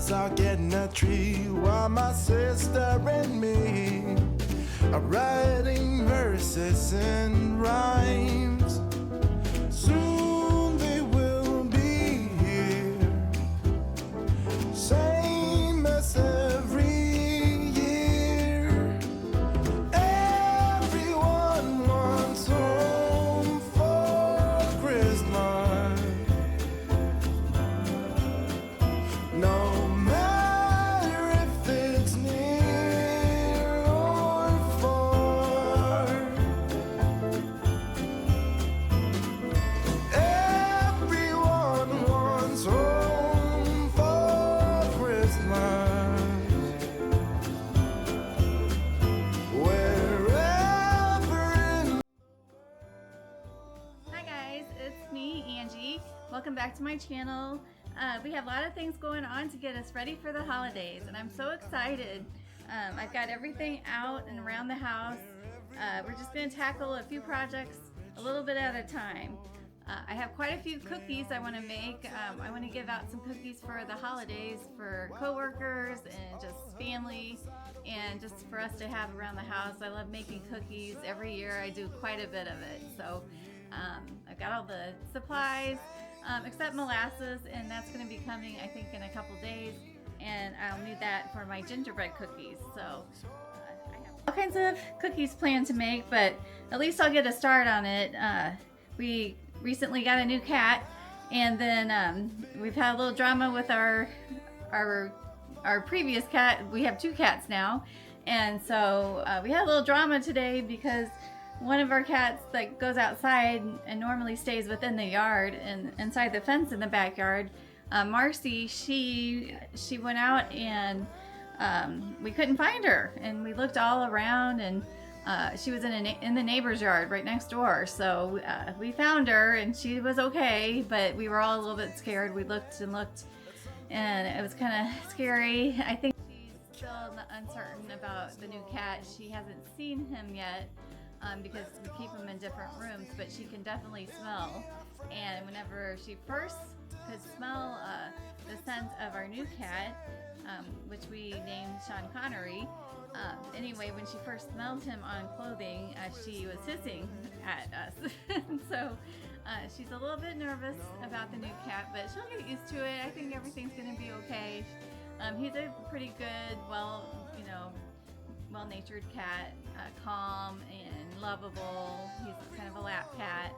brothers are getting a tree while my sister and me are writing verses and rhymes. Soon they will be here, same as every year. Everyone wants home for Christmas. No matter if it's near or far, everyone wants home for Christmas. Wherever in Hi guys, it's me, Angie. Welcome back to my channel. We have a lot of things going on to get us ready for the holidays, and I'm so excited. I've got everything out and around the house. We're just going to tackle a few projects a little bit at a time. I have quite a few cookies I want to make. I want to give out some cookies for the holidays for coworkers and just family, and just for us to have around the house. I love making cookies. Every year I do quite a bit of it. So I've got all the supplies except molasses, and that's going to be coming I think in a couple days, and I'll need that for my gingerbread cookies. So I have all kinds of cookies planned to make, but at least I'll get a start on it. We recently got a new cat, and then we've had a little drama with our previous cat. We have two cats now, and so we had a little drama today because one of our cats that goes outside and normally stays within the yard and inside the fence in the backyard, Marcy, she went out and we couldn't find her, and we looked all around, and she was in the neighbor's yard right next door. So we found her, and she was okay, but we were all a little bit scared. We looked and looked, and it was kind of scary. I think she's still uncertain about the new cat. She hasn't seen him yet. Because we keep them in different rooms, but she can definitely smell. And whenever she first could smell the scent of our new cat, which we named Sean Connery, anyway, when she first smelled him on clothing, she was hissing at us. So she's a little bit nervous about the new cat, but she'll get used to it. I think everything's going to be okay. He's a pretty good, well-natured cat, calm and lovable. He's kind of a lap cat,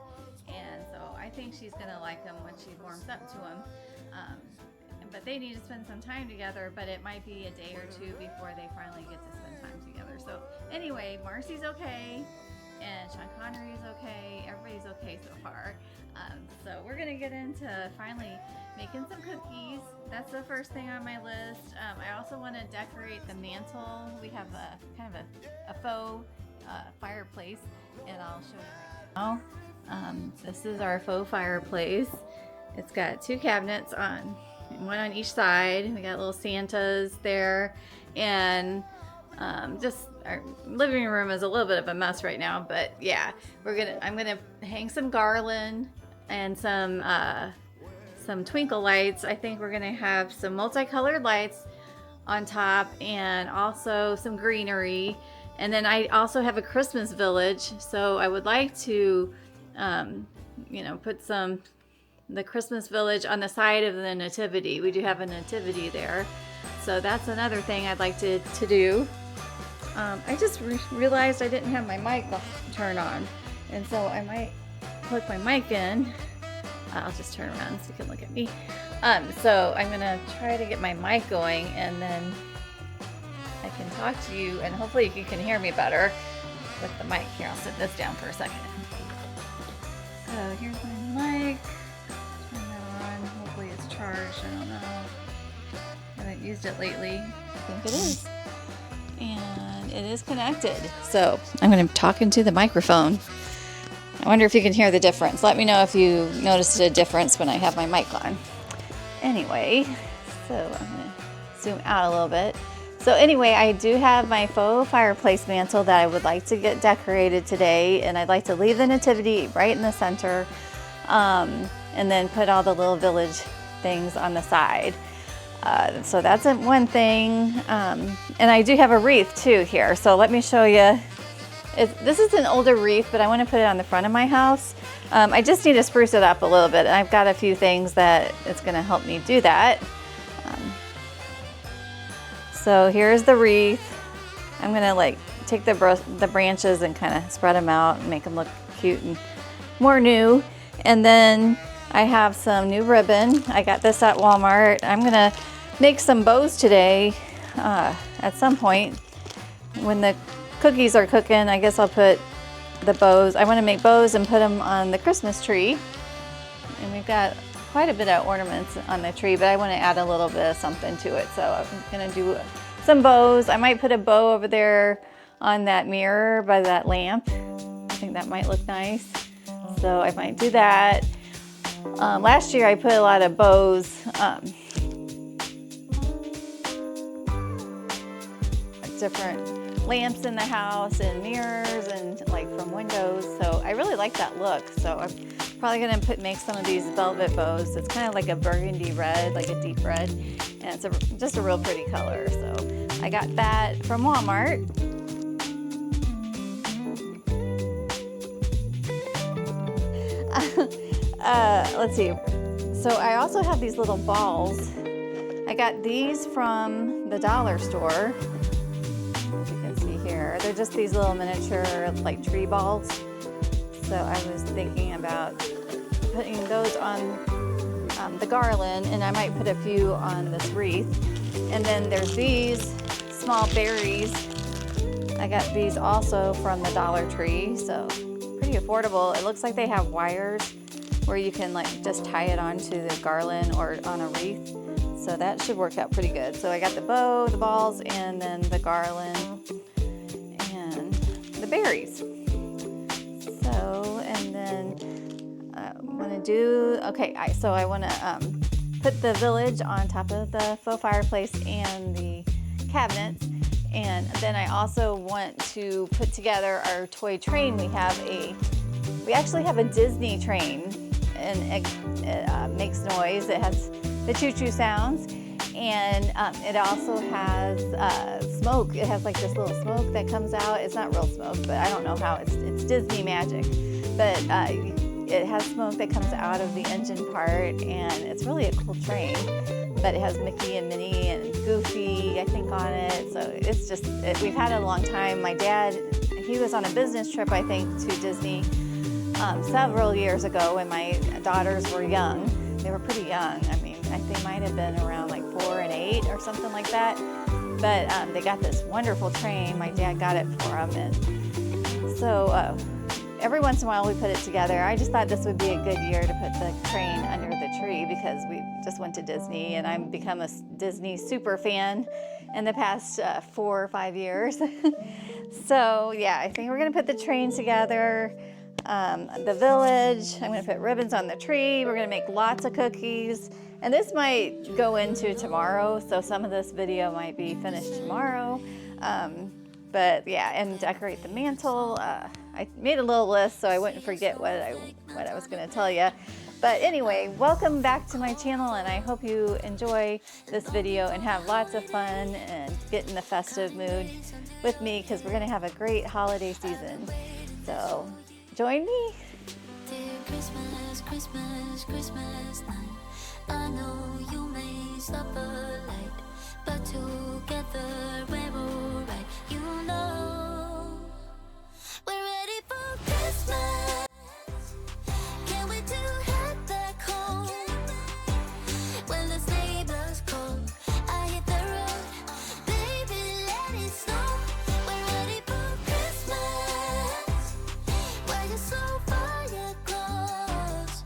and so I think she's gonna like him when she warms up to him. But they need to spend some time together, but it might be a day or two before they finally get to spend time together. So anyway, Marcy's okay, and Sean Connery's okay. Everybody's okay so far. So we're gonna get into finally making some cookies. That's the first thing on my list. I also want to decorate the mantle. We have a kind of a faux fireplace, and I'll show you right now. This is our faux fireplace. It's got two cabinets one on each side. We got little Santas there, and just our living room is a little bit of a mess right now, but yeah, I'm gonna hang some garland and some twinkle lights. I think we're gonna have some multicolored lights on top, and also some greenery. And then I also have a Christmas village, so I would like to put the Christmas village on the side of the nativity. We do have a nativity there, so that's another thing I'd like to do. I just realized I didn't have my mic turned on, and so I might plug my mic in. I'll just turn around so you can look at me. So I'm gonna try to get my mic going, and then I can talk to you, and hopefully you can hear me better with the mic. Here, I'll sit this down for a second. So here's my mic. Turn that on. Hopefully it's charged. I don't know. I haven't used it lately. I think it is. And it is connected. So I'm gonna talk into the microphone. I wonder if you can hear the difference. Let me know if you noticed a difference when I have my mic on. Anyway, so I'm going to zoom out a little bit. So anyway, I do have my faux fireplace mantle that I would like to get decorated today, and I'd like to leave the nativity right in the center, and then put all the little village things on the side. So that's one thing. And I do have a wreath too here. So let me show you. This is an older wreath, but I want to put it on the front of my house. I just need to spruce it up a little bit. And I've got a few things that it's going to help me do that. So here's the wreath. I'm going to like take the branches and kind of spread them out and make them look cute and more new. And then I have some new ribbon. I got this at Walmart. I'm going to make some bows today at some point. When the cookies are cooking, I guess I'll put the bows. I want to make bows and put them on the Christmas tree. And we've got quite a bit of ornaments on the tree, but I want to add a little bit of something to it. So I'm going to do some bows. I might put a bow over there on that mirror by that lamp. I think that might look nice. So I might do that. Last year I put a lot of bows, different lamps in the house and mirrors and like from windows. So I really like that look. So I'm probably gonna make some of these velvet bows. It's kind of like a burgundy red, like a deep red. And it's just a real pretty color. So I got that from Walmart. Let's see. So I also have these little balls. I got these from the dollar store. As you can see here, they're just these little miniature like tree balls. So I was thinking about putting those on the garland, and I might put a few on this wreath. And then there's these small berries. I got these also from the Dollar Tree, so pretty affordable. It looks like they have wires where you can like just tie it onto the garland or on a wreath. So that should work out pretty good. So I got the bow, the balls, and then the garland and the berries. So, and then I want to do, okay, so I want to put the village on top of the faux fireplace and the cabinets. And then I also want to put together our toy train. We actually have a Disney train, and it makes noise. It has the choo-choo sounds, and it also has smoke. It has like this little smoke that comes out. It's not real smoke, but I don't know how. It's Disney magic, but it has smoke that comes out of the engine part, and it's really a cool train. But it has Mickey and Minnie and Goofy, I think, on it. So it's just, we've had it a long time. My dad, he was on a business trip, I think, to Disney several years ago when my daughters were young. They were pretty young. I mean, they might have been around like 4 and 8 or something like that. But they got this wonderful train. My dad got it for them. And so every once in a while we put it together. I just thought this would be a good year to put the train under the tree because we just went to Disney, and I've become a Disney super fan in the past 4 or 5 years. So yeah, I think we're gonna put the train together. The village, I'm gonna put ribbons on the tree. We're gonna make lots of cookies. And this might go into tomorrow, so some of this video might be finished tomorrow. But yeah, and decorate the mantle. I made a little list so I wouldn't forget what I was gonna tell you. But anyway, welcome back to my channel, and I hope you enjoy this video and have lots of fun and get in the festive mood with me, because we're gonna have a great holiday season. So join me. Dear Christmas, Christmas, Christmas night. I know you may stop a light, but together we're alright. You know we're ready for Christmas. Can't wait to head back home. When the sleigh blows cold, I hit the road. Baby, let it snow. We're ready for Christmas. Why you so far yet close?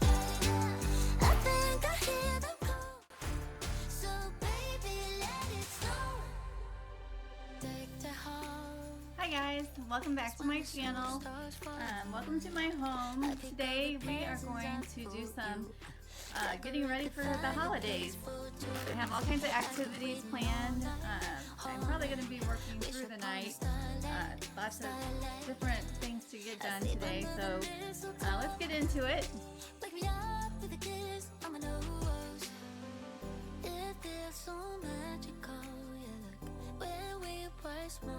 I think I hear them call. So baby, let it snow. Take the home. Hi guys, welcome back to my channel. Welcome to my home. Today we are going to do some getting ready for the holidays. I have all kinds of activities planned. I'm probably going to be working through the night. Lots of different things to get done today. So let's get into it. Wake me up with a kiss on my nose. If there's so magical. Yeah, look where we were small.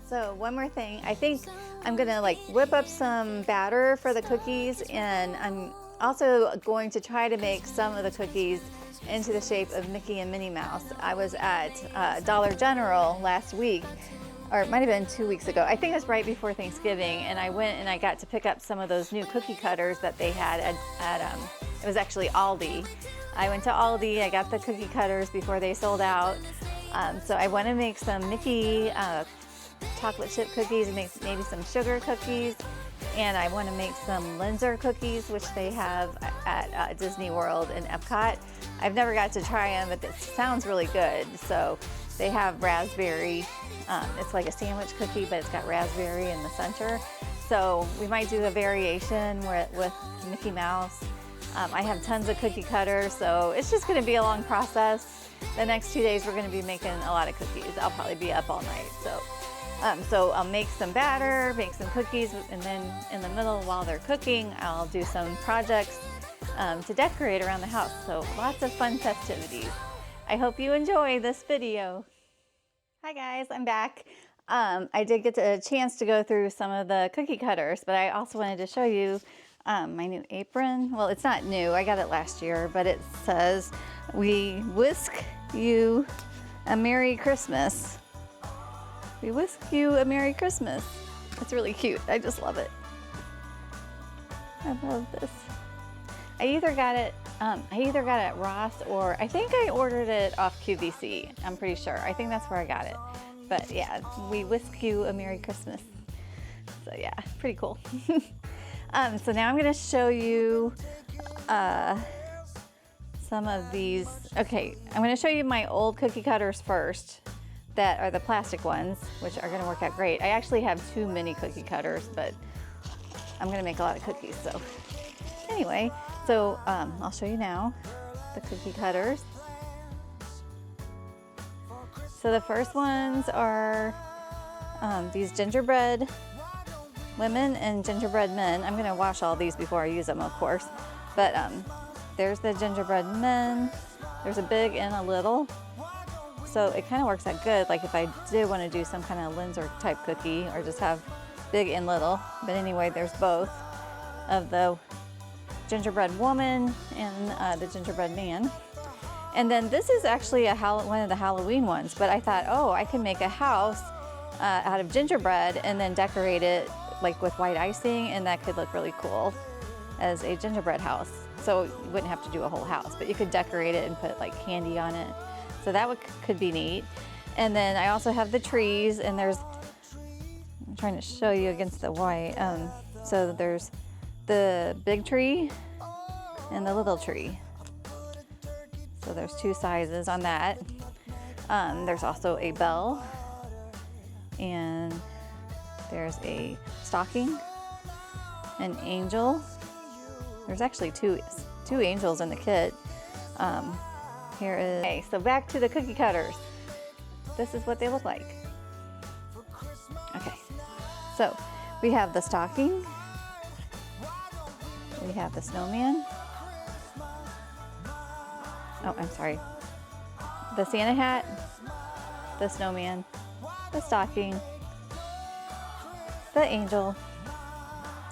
So one more thing, I think I'm gonna like whip up some batter for the cookies, and I'm also going to try to make some of the cookies into the shape of Mickey and Minnie Mouse. I was at Dollar General last week, or it might have been 2 weeks ago. I think it was right before Thanksgiving, and I went and I got to pick up some of those new cookie cutters that they had at it was actually Aldi. I went to Aldi, I got the cookie cutters before they sold out. So I want to make some Mickey chocolate chip cookies and make maybe some sugar cookies. And I want to make some Linzer cookies, which they have at Disney World in Epcot. I've never got to try them, but it sounds really good. So they have raspberry. It's like a sandwich cookie, but it's got raspberry in the center. So we might do a variation with Mickey Mouse. I have tons of cookie cutters, so it's just going to be a long process. The next 2 days we're going to be making a lot of cookies. I'll probably be up all night. So I'll make some batter, make some cookies, and then in the middle while they're cooking, I'll do some projects to decorate around the house. So lots of fun festivities. I hope you enjoy this video. Hi guys, I'm back. I did get a chance to go through some of the cookie cutters, but I also wanted to show you my new apron. Well, it's not new, I got it last year, but it says, "We whisk you a Merry Christmas." We whisk you a Merry Christmas. It's really cute. I just love it. I love this. I either got it at Ross, or I think I ordered it off QVC. I'm pretty sure. I think that's where I got it. But yeah, we whisk you a Merry Christmas. So yeah, pretty cool. So now I'm gonna show you some of these. Okay, I'm gonna show you my old cookie cutters first. That are the plastic ones, which are gonna work out great. I actually have 2 mini cookie cutters, but I'm gonna make a lot of cookies, so. Anyway, so I'll show you now the cookie cutters. So the first ones are these gingerbread women and gingerbread men. I'm gonna wash all these before I use them, of course. But there's the gingerbread men. There's a big and a little. So it kind of works out good, like if I did want to do some kind of Linzer type cookie or just have big and little. But anyway, there's both of the gingerbread woman and the gingerbread man. And then this is actually one of the Halloween ones, but I thought, oh, I can make a house out of gingerbread and then decorate it like with white icing, and that could look really cool as a gingerbread house. So you wouldn't have to do a whole house, but you could decorate it and put like candy on it. So that could be neat. And then I also have the trees, and I'm trying to show you against the white. So there's the big tree and the little tree. So there's 2 sizes on that. There's also a bell, and there's a stocking, an angel. There's actually two angels in the kit. Here is, okay, so back to the cookie cutters. This is what they look like. Okay, so we have the stocking, we have the snowman. Oh, I'm sorry. The Santa hat, the snowman, the stocking, the angel,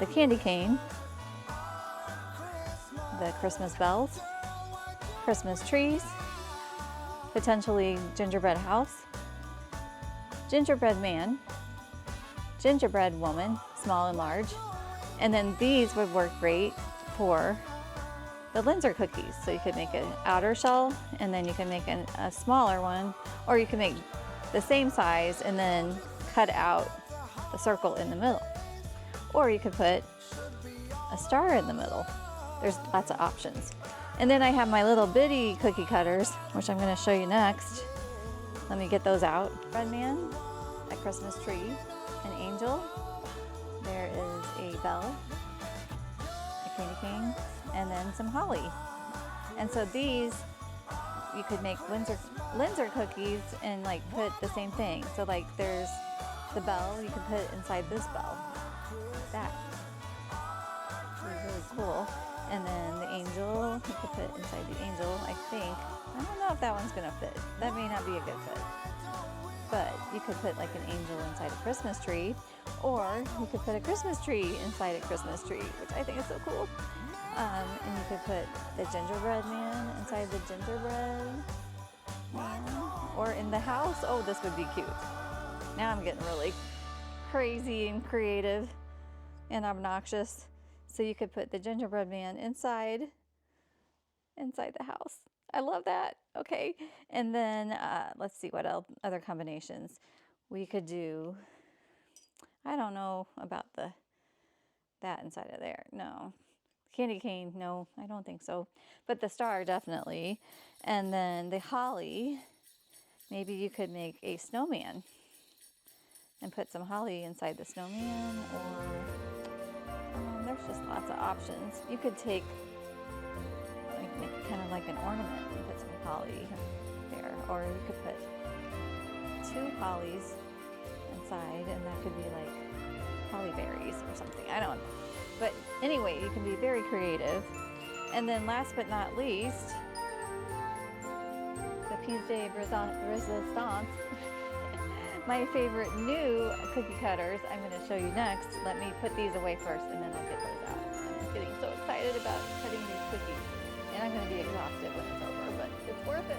the candy cane, the Christmas bells, Christmas trees, potentially gingerbread house, gingerbread man, gingerbread woman, small and large. And then these would work great for the Linzer cookies. So you could make an outer shell, and then you can make a smaller one, or you can make the same size and then cut out the circle in the middle. Or you could put a star in the middle. There's lots of options. And then I have my little bitty cookie cutters, which I'm going to show you next. Let me get those out. Red man, a Christmas tree, an angel. There is a bell, a candy cane, and then some holly. And so these, you could make Linzer cookies and like put the same thing. So like there's the bell, you can put it inside this bell, like that. It's really cool. And then the angel you could put inside the angel, I think. I don't know if that one's gonna fit. That may not be a good fit. But you could put like an angel inside a Christmas tree, or you could put a Christmas tree inside a Christmas tree, which I think is so cool. And you could put the gingerbread man inside the gingerbread man, or in the house. Oh, this would be cute. Now I'm getting really crazy and creative and obnoxious. So you could put the gingerbread man inside the house. I love that. Okay. And then let's see what else, other combinations we could do. I don't know about that inside of there. No. Candy cane, no, I don't think so. But the star, definitely. And then the holly, maybe you could make a snowman and put some holly inside the snowman, or there's just lots of options. You could take make kind of like an ornament and put some holly there, or you could put 2 hollies inside, and that could be like holly berries or something. I don't know. But anyway, you can be very creative. And then last but not least, the piece de resistance. My favorite new cookie cutters I'm going to show you next. Let me put these away first and then I'll get those out. I'm getting so excited about cutting these cookies. And I'm going to be exhausted when it's over, but it's worth it.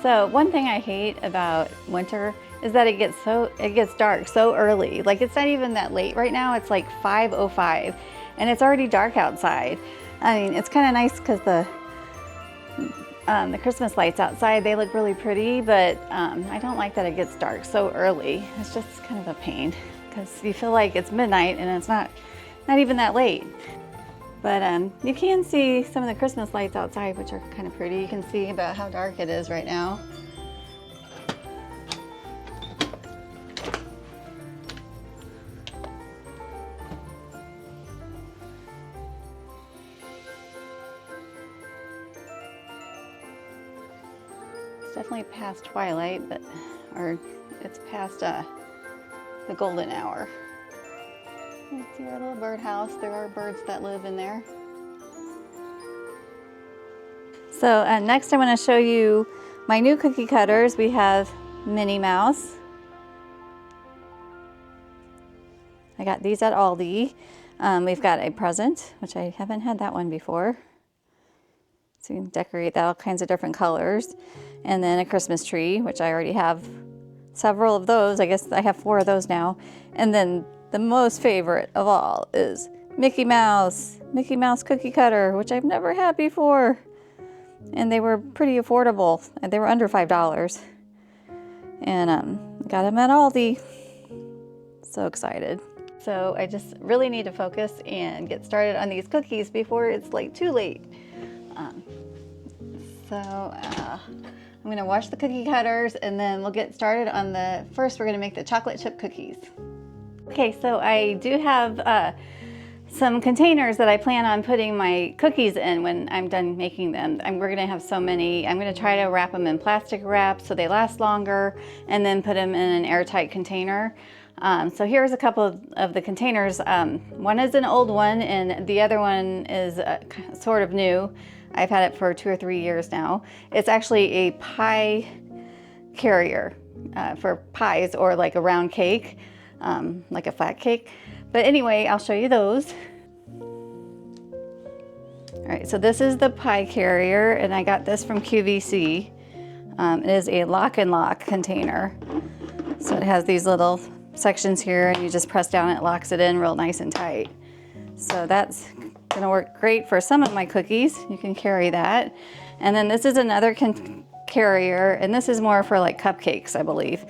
So one thing I hate about winter is that it gets dark so early. Like, it's not even that late right now. It's like 5:05 and it's already dark outside. I mean, it's kind of nice because the Christmas lights outside, they look really pretty, but I don't like that it gets dark so early. It's just kind of a pain because you feel like it's midnight and it's not even that late. But you can see some of the Christmas lights outside, which are kind of pretty. You can see about how dark it is right now. It's definitely past twilight, or it's past the golden hour. You see our little birdhouse. There are birds that live in there. So next I want to show you my new cookie cutters. We have Minnie Mouse. I got these at Aldi. We've got a present, which I haven't had that one before. So you can decorate that all kinds of different colors. And then a Christmas tree, which I already have several of those. I guess I have 4 of those now. And then the most favorite of all is Mickey Mouse cookie cutter, which I've never had before. And they were pretty affordable. They were under $5. And got them at Aldi. So excited. So I just really need to focus and get started on these cookies before it's like too late. I'm gonna wash the cookie cutters and then we'll get started on first we're gonna make the chocolate chip cookies. Okay, so I do have some containers that I plan on putting my cookies in when I'm done making them. We're gonna have so many. I'm gonna try to wrap them in plastic wrap so they last longer and then put them in an airtight container. So here's a couple of the containers. One is an old one and the other one is sort of new. I've had it for 2 or 3 years now. It's actually a pie carrier for pies or like a round cake. Like a flat cake. But anyway, I'll show you those. All right, so this is the pie carrier and I got this from QVC. It is a lock and lock container. So it has these little sections here and you just press down and it locks it in real nice and tight. So that's gonna work great for some of my cookies. You can carry that. And then this is another carrier and this is more for like cupcakes, I believe.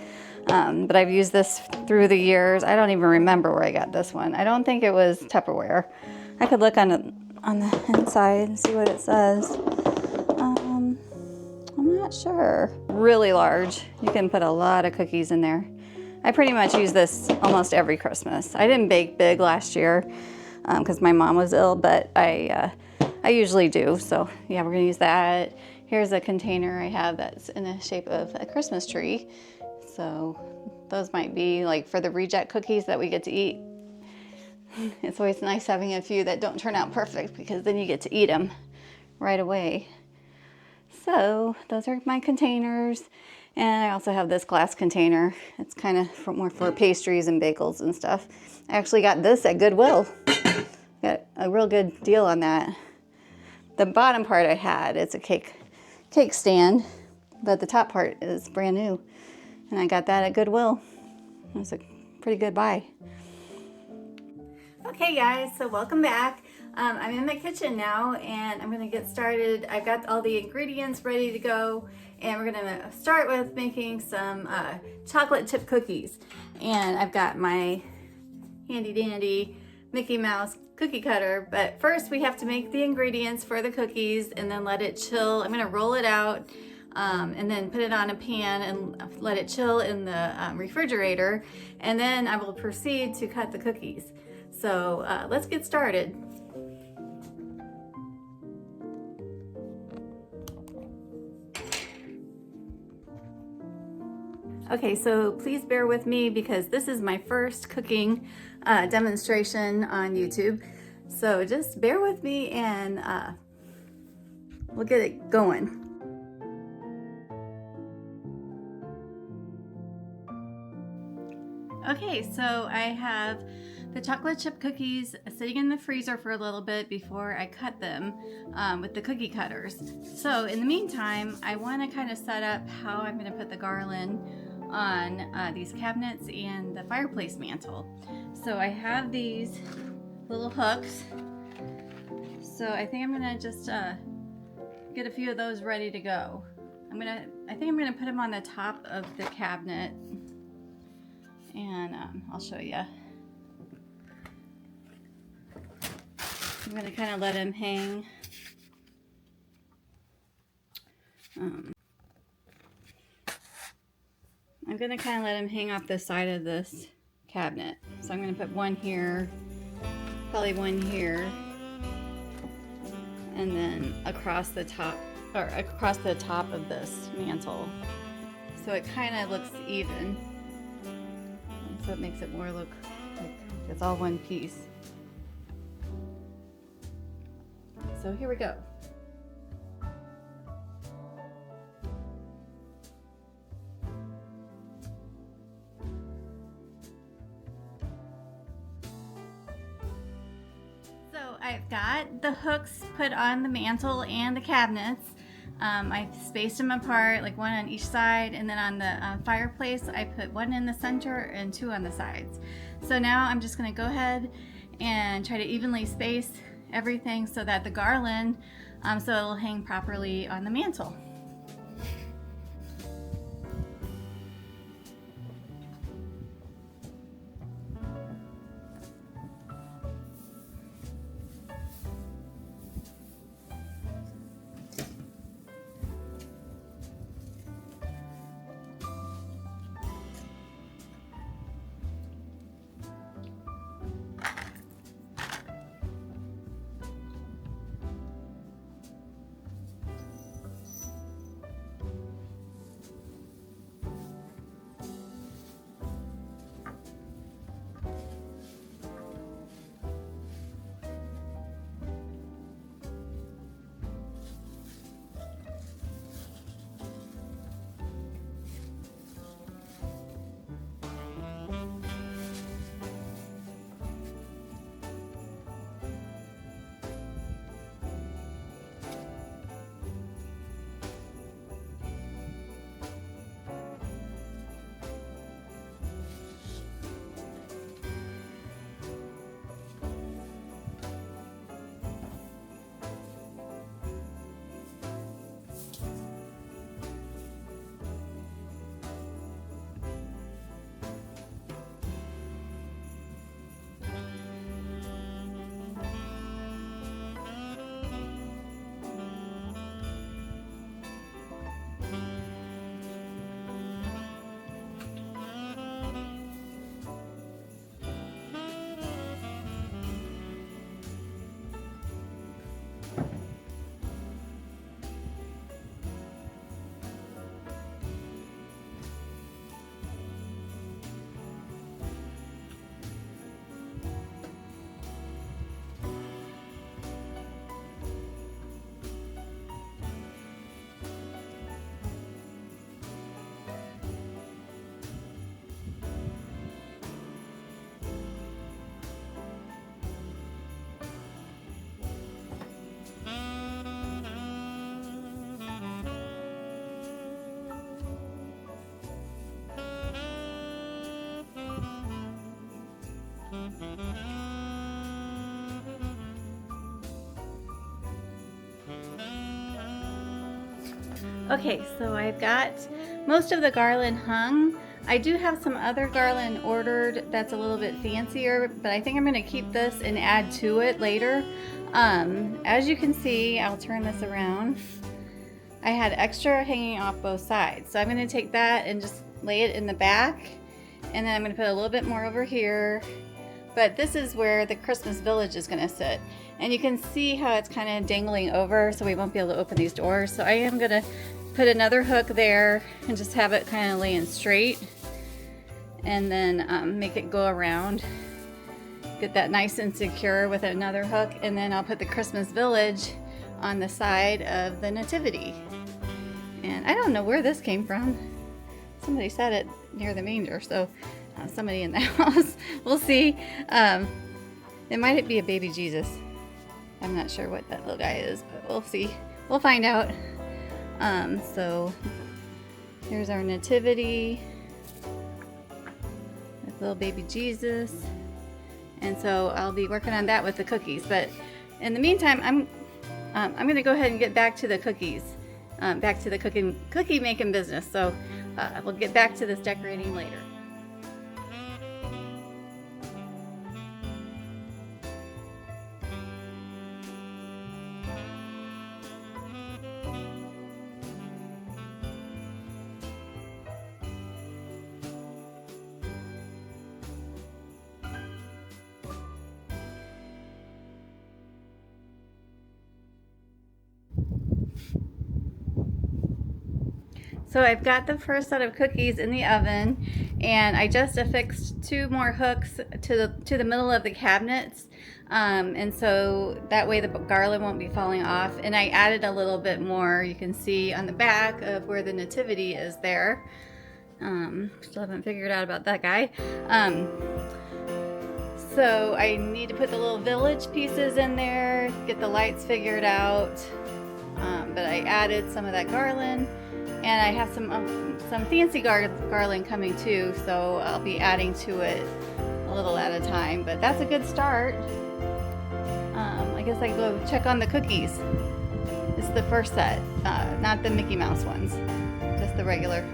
But I've used this through the years. I don't even remember where I got this one. I don't think it was Tupperware. I could look on the inside and see what it says. I'm not sure. Really large. You can put a lot of cookies in there. I pretty much use this almost every Christmas. I didn't bake big last year because my mom was ill, but I usually do. So yeah, we're gonna use that. Here's a container I have that's in the shape of a Christmas tree. So those might be like for the reject cookies that we get to eat It's always nice having a few that don't turn out perfect because then you get to eat them right away. So those are my containers. And I also have this glass container. It's kind of more for pastries and bagels and stuff. I actually got this at Goodwill. Got a real good deal on that. The bottom part I had, it's a cake stand, but the top part is brand new. And I got that at Goodwill. It was a pretty good buy. Okay guys, so welcome back. I'm in my kitchen now and I'm gonna get started. I've got all the ingredients ready to go and we're gonna start with making some chocolate chip cookies. And I've got my handy dandy Mickey Mouse cookie cutter, but first we have to make the ingredients for the cookies and then let it chill. I'm gonna roll it out and then put it on a pan and let it chill in the refrigerator, and then I will proceed to cut the cookies. So let's get started. Okay, so please bear with me because this is my first cooking demonstration on YouTube. So just bear with me and we'll get it going. Okay, so I have the chocolate chip cookies sitting in the freezer for a little bit before I cut them with the cookie cutters. So in the meantime, I want to kind of set up how I'm going to put the garland on these cabinets and the fireplace mantle. So I have these little hooks. So I think I'm gonna just get a few of those ready to go. I think I'm gonna put them on the top of the cabinet, and I'll show you. I'm gonna kind of let them hang. I'm gonna kind of let them hang off the side of this cabinet. So I'm gonna put one here, probably one here, and then across the top, or across the top of this mantle. So it kind of looks even. And so it makes it more look like it's all one piece. So here we go. I've got the hooks put on the mantle and the cabinets. I've spaced them apart, like one on each side, and then on the fireplace I put one in the center and two on the sides. So now I'm just going to go ahead and try to evenly space everything so that the garland, so it'll hang properly on the mantle. Okay, so I've got most of the garland hung. I do have some other garland ordered that's a little bit fancier, but I think I'm going to keep this and add to it later. As you can see, I'll turn this around. I had extra hanging off both sides, so I'm going to take that and just lay it in the back, and then I'm going to put a little bit more over here. But this is where the Christmas village is going to sit, and you can see how it's kind of dangling over, so we won't be able to open these doors. So I am going to put another hook there and just have it kind of laying straight, and then make it go around, get that nice and secure with another hook, and then I'll put the Christmas village on the side of the nativity. And I don't know where this came from. Somebody set it near the manger, so somebody in the house. We'll see. It might be a baby Jesus. I'm not sure what that little guy is, but we'll see. We'll find out. So here's our nativity with little baby Jesus. And so I'll be working on that with the cookies. But in the meantime, I'm going to go ahead and get back to the cookies, back to the cookie making business. So we'll get back to this decorating later. So I've got the first set of cookies in the oven, and I just affixed 2 more hooks to the middle of the cabinets, and so that way the garland won't be falling off. And I added a little bit more. You can see on the back of where the nativity is there. Still haven't figured out about that guy. So I need to put the little village pieces in there, get the lights figured out, but I added some of that garland. And I have some fancy garland coming too, so I'll be adding to it a little at a time. But that's a good start. I guess I go check on the cookies. This is the first set, not the Mickey Mouse ones, just the regular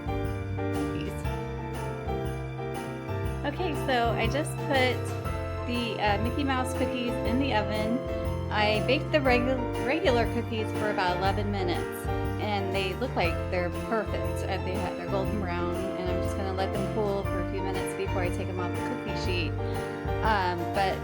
cookies. Okay, so I just put the Mickey Mouse cookies in the oven. I baked the regular cookies for about 11 minutes. And they look like they're perfect. They're golden brown, and I'm just gonna let them cool for a few minutes before I take them off the cookie sheet. But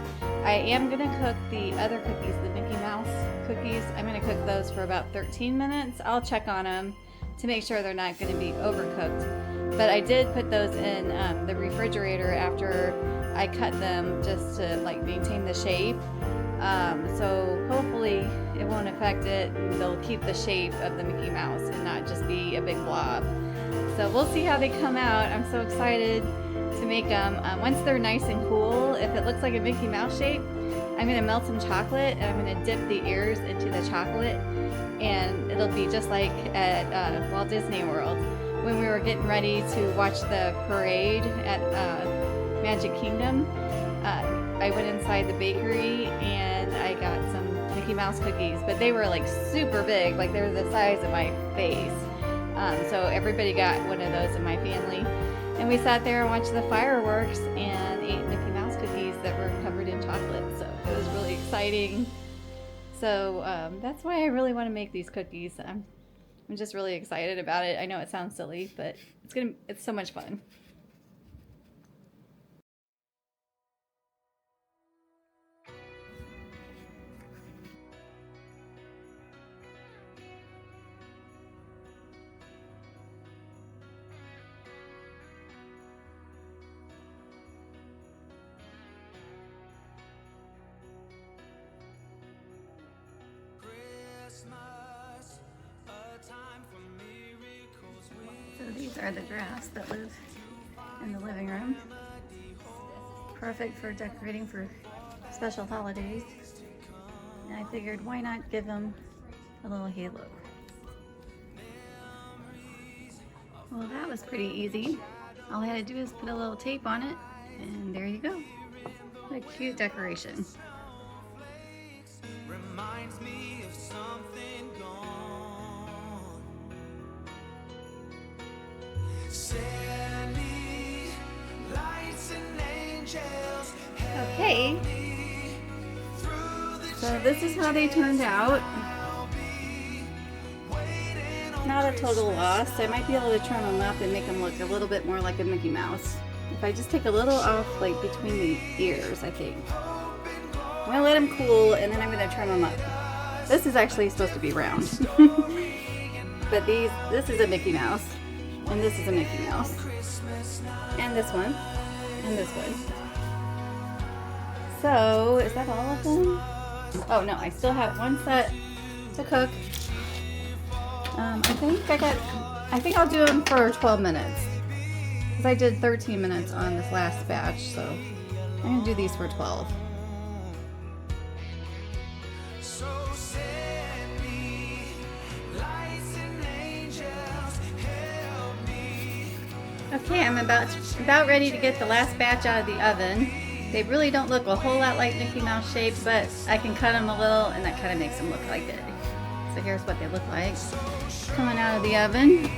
I am gonna cook the other cookies, the Mickey Mouse cookies. I'm gonna cook those for about 13 minutes. I'll check on them to make sure they're not gonna be overcooked. But I did put those in the refrigerator after I cut them, just to like maintain the shape. So hopefully it won't affect it, and they'll keep the shape of the Mickey Mouse and not just be a big blob. So we'll see how they come out. I'm so excited to make them. Once they're nice and cool, if it looks like a Mickey Mouse shape, I'm going to melt some chocolate, and I'm going to dip the ears into the chocolate, and it'll be just like at Walt Disney World when we were getting ready to watch the parade at Magic Kingdom. I went inside the bakery and I got some Mickey Mouse cookies, but they were like super big, like they were the size of my face. So everybody got one of those in my family. And we sat there and watched the fireworks and ate Mickey Mouse cookies that were covered in chocolate. So it was really exciting. So that's why I really want to make these cookies. I'm just really excited about it. I know it sounds silly, but it's so much fun. So these are the giraffes that live in the living room. Perfect for decorating for special holidays. And I figured, why not give them a little halo? Well, that was pretty easy. All I had to do is put a little tape on it, and there you go. What a cute decoration. Reminds me of something gone. So this is how they turned out. Not a total loss. I might be able to trim them up and make them look a little bit more like a Mickey Mouse. If I just take a little off like between the ears, I think. I'm gonna let them cool and then I'm gonna trim them up. This is actually supposed to be round. But this is a Mickey Mouse. And this is a Mickey Mouse. And this one. And this one. So, is that all of them? Oh no, I still have one set to cook. I think I'll do them for 12 minutes. Because I did 13 minutes on this last batch, so I'm going to do these for 12. Okay, I'm about ready to get the last batch out of the oven. They really don't look a whole lot like Mickey Mouse shape, but I can cut them a little and that kind of makes them look like it. So here's what they look like coming out of the oven.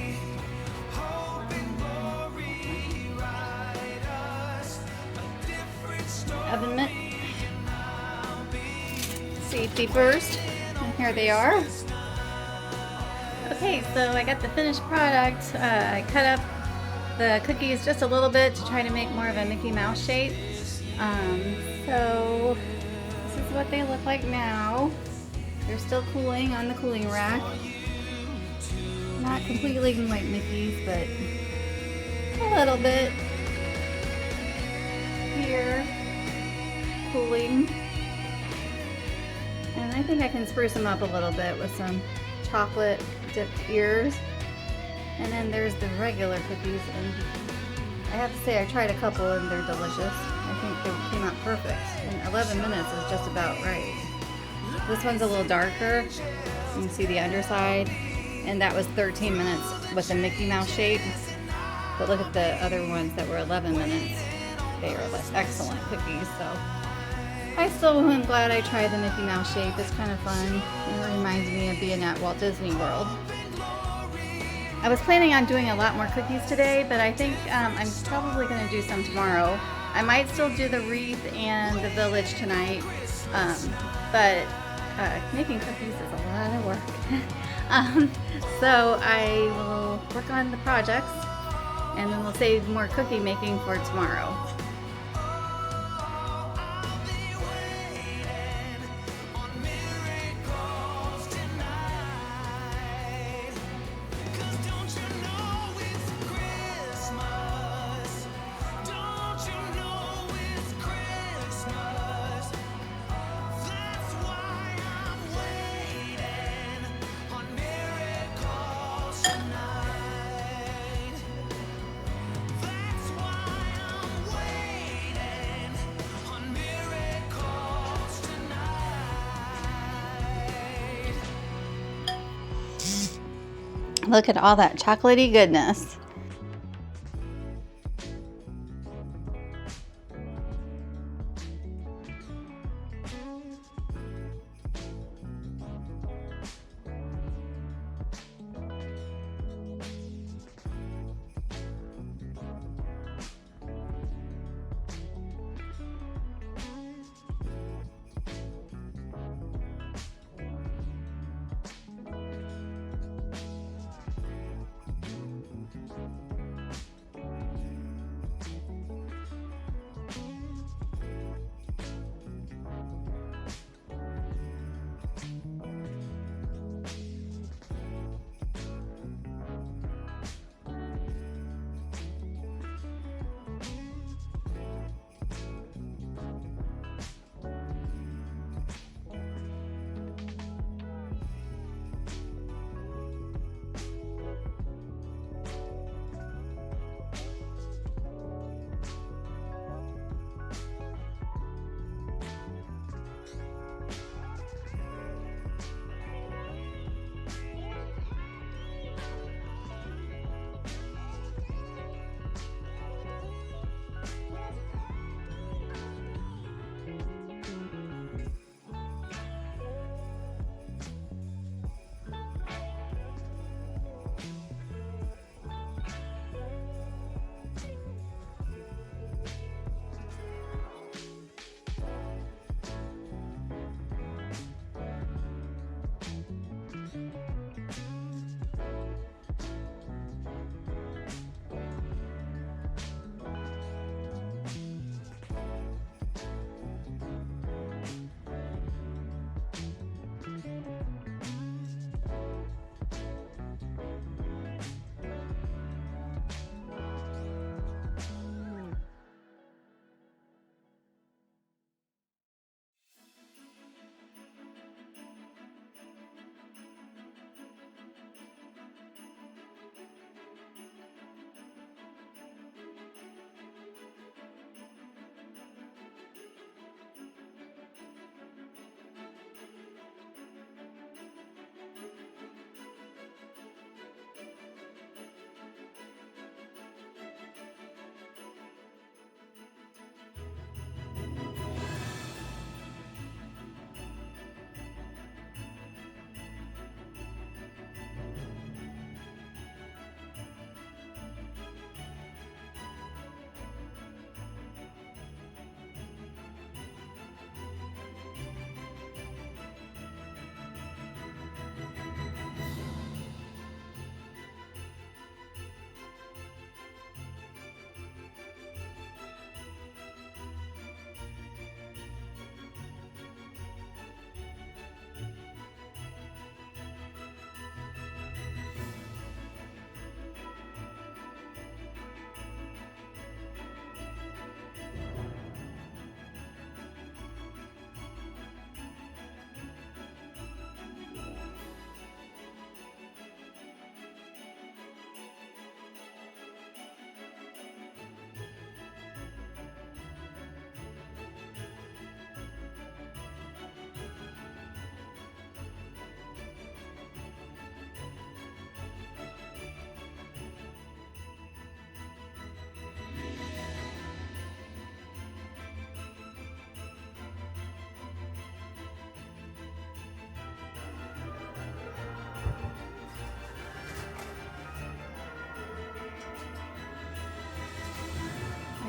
Oven mitt. Safety first. And here they are. Okay, so I got the finished product. I cut up the cookies just a little bit to try to make more of a Mickey Mouse shape. So this is what they look like now. They're still cooling on the cooling rack. Not completely like Mickey's, but a little bit. Here, cooling. And I think I can spruce them up a little bit with some chocolate dipped ears. And then there's the regular cookies, and I have to say I tried a couple and they're delicious. I think they came out perfect. And 11 minutes is just about right. This one's a little darker. You can see the underside. And that was 13 minutes with a Mickey Mouse shape. But look at the other ones that were 11 minutes. They are excellent cookies. So I still am glad I tried the Mickey Mouse shape. It's kind of fun. It reminds me of being at Walt Disney World. I was planning on doing a lot more cookies today, but I think I'm probably going to do some tomorrow. I might still do the wreath and the village tonight, but making cookies is a lot of work. So I will work on the projects, and then we'll save more cookie making for tomorrow. Look at all that chocolatey goodness.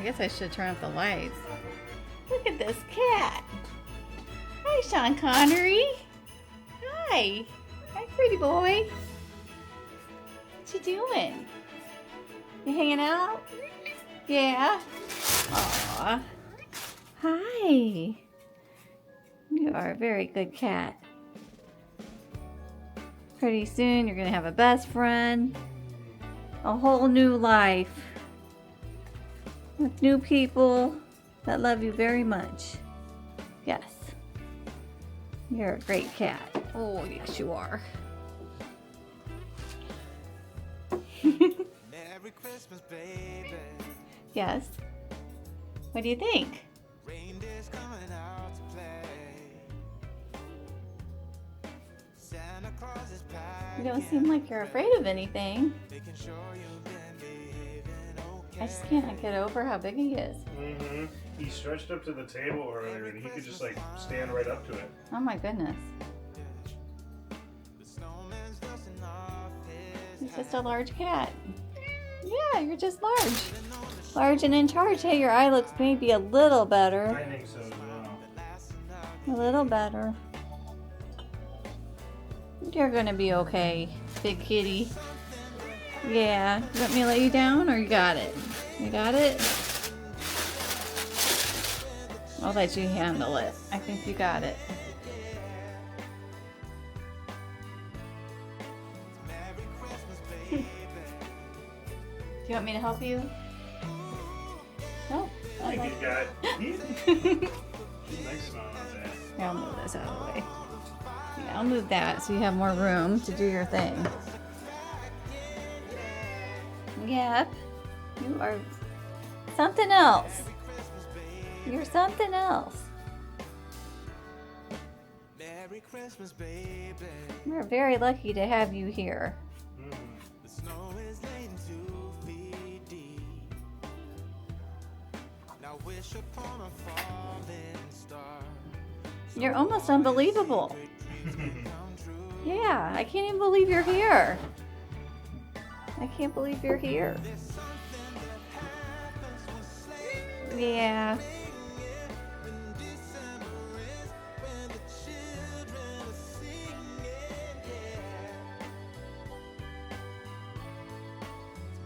I guess I should turn up the lights. Look at this cat. Hi, Sean Connery. Hi. Hi, pretty boy. What you doing? You hanging out? Yeah. Aw. Hi. You are a very good cat. Pretty soon you're gonna have a best friend. A whole new life. With new people that love you very much. Yes. You're a great cat. Oh, yes you are. Merry Christmas, baby. Yes. What do you think? Reindeer's coming out to play. Santa Claus is You don't packing, seem like you're afraid of anything. making sure you've been behaving okay. I just can't get over how big he is. Mm-hmm. He stretched up to the table earlier and he could just like stand right up to it. Oh my goodness. The snowman's dusting off his He's just a large cat. Yeah, you're just large. Large and in charge. Hey, your eye looks maybe a little better. I think so as well. A little better. You're gonna be okay, big kitty. Yeah. You want me to let you down or you got it? You got it? I'll let you handle it. I think you got it. Do you want me to help you? No. I think he's got he's nice smile on that. Here, I'll move this out of the way. Yeah, I'll move that so you have more room to do your thing. Yep. You are something else. You're something else. Merry Christmas, baby. We're very lucky to have you here. The snow is laying 2 feet deep. Now wish upon a falling star. You're almost unbelievable. Yeah, I can't even believe you're here. I can't believe you're here. Yeah.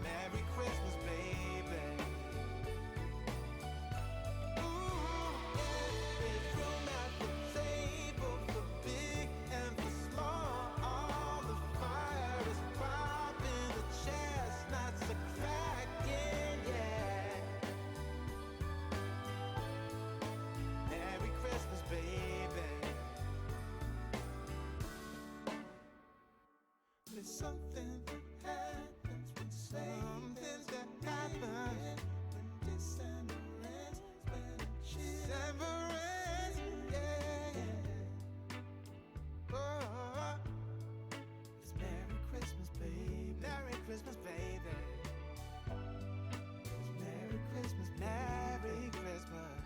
Merry Christmas, baby. There's room at the table for big and for small. All the fire is popping, the chestnuts are cracking, yeah. Merry Christmas, baby. There's something that happens when something that happens when December ends, when December ends, yeah. Oh, it's Merry Christmas, baby. Merry Christmas, baby. It's Merry Christmas, Merry Christmas.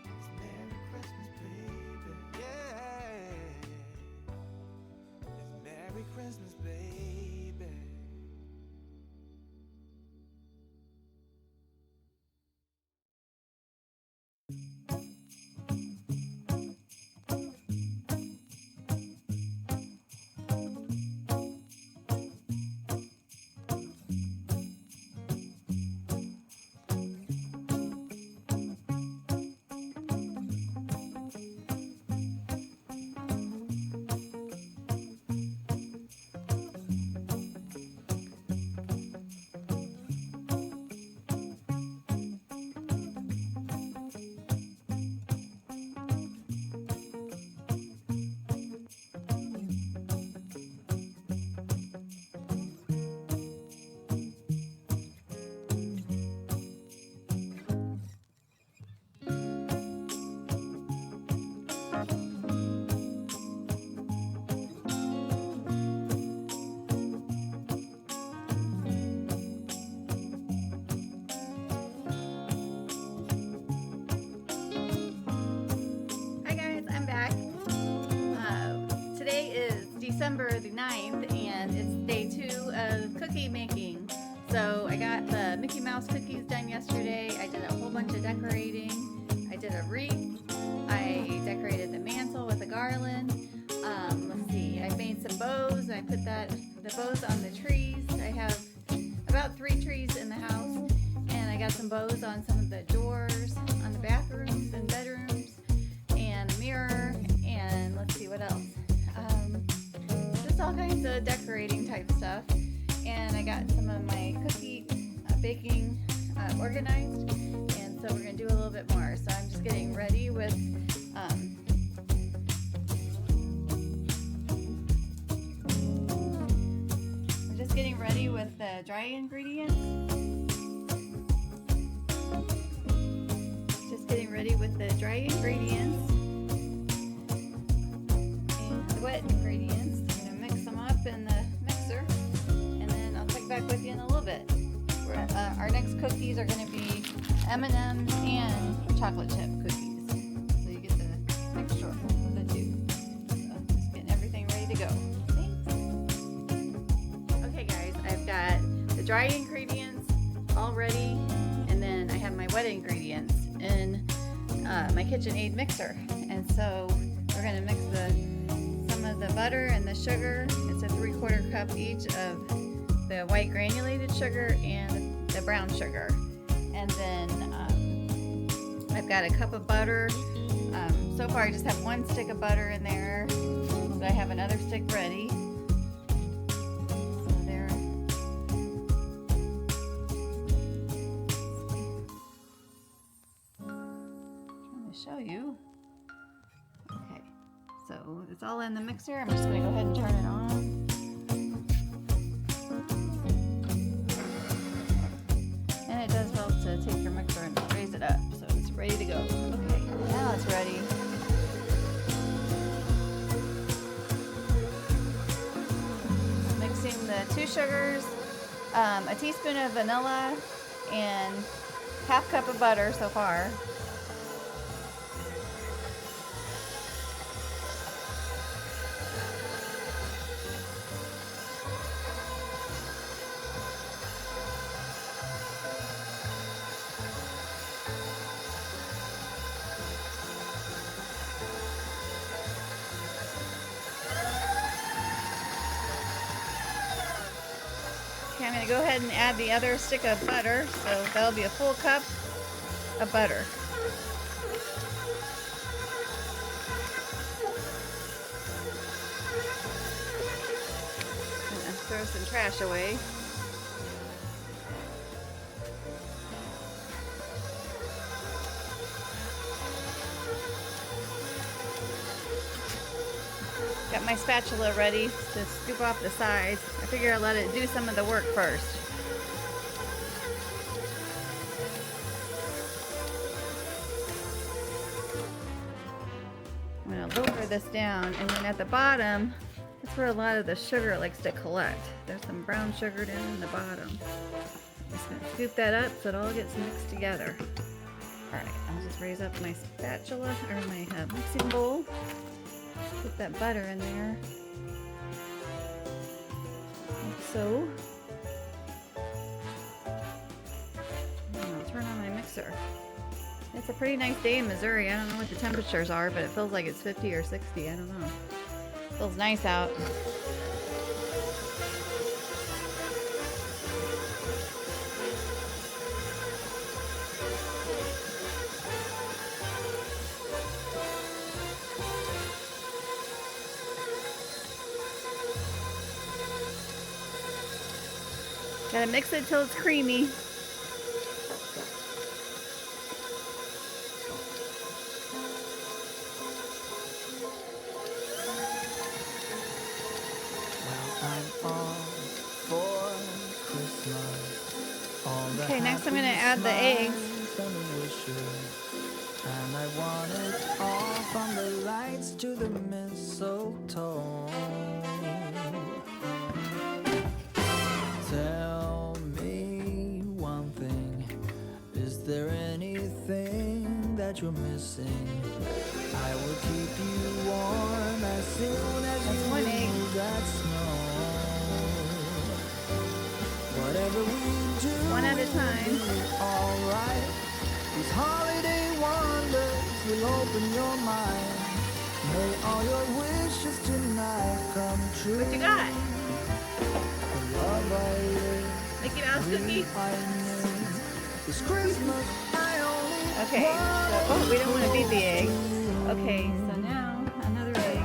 It's Merry Christmas, baby. Yeah. It's Merry Christmas, baby. Hi guys, I'm back. Today is December the 9th and it's day 2 of cookie making. So I got the Mickey Mouse cookies decorating type stuff. And I got some of my cookie baking organized, and so we're gonna do a little bit more. So I'm just getting ready with the dry ingredients. Just getting ready with the dry ingredients and the wet ingredients. I'm gonna mix them up in the mixer, and then I'll check back with you in a little bit. Our next cookies are going to be M&M's and chocolate chip cookies. So you get the mixture of the two. So just getting everything ready to go. Thanks. Okay guys, I've got the dry ingredients all ready, and then I have my wet ingredients in my KitchenAid mixer. And so we're going to mix some of the butter and the sugar. It's a 3/4 cup each of the white granulated sugar and the brown sugar, and then I've got a cup of butter. So far I just have one stick of butter in there, so I have another stick ready. So there. I'm going to show you. Okay, so it's all in the mixer. I'm just going to go ahead and turn it on. It does help to take your mixer and raise it up, so it's ready to go. Okay, now it's ready. Mixing the 2 sugars, a teaspoon of vanilla, and half cup of butter so far. Okay, I'm going to go ahead and add the other stick of butter, so that'll be a full cup of butter. I'm going to throw some trash away. Got my spatula ready to scoop off the sides. I figure I'll let it do some of the work first. I'm going to lower this down, and then at the bottom, that's where a lot of the sugar likes to collect. There's some brown sugar down in the bottom. I'm just going to scoop that up so it all gets mixed together. Alright, I'll just raise up my spatula, or my mixing bowl. Put that butter in there, like so. And I'll turn on my mixer. It's a pretty nice day in Missouri. I don't know what the temperatures are, but it feels like it's 50 or 60. I don't know. It feels nice out. Gotta mix it till it's creamy. Okay, next I'm gonna add the eggs. And I want it all from the lights to the mistletoe. Tell me one thing, is there anything that you're missing? I will keep you warm as soon as you leave that snow. Whatever we do, one at a time. Alright, these holiday wonders will open your mind. May all your wishes tonight come true. What you got? Love I live, Mickey Mouse cookie? this Christmas I only Okay, so, oh, we don't want to beat the egg. Okay, so now another egg.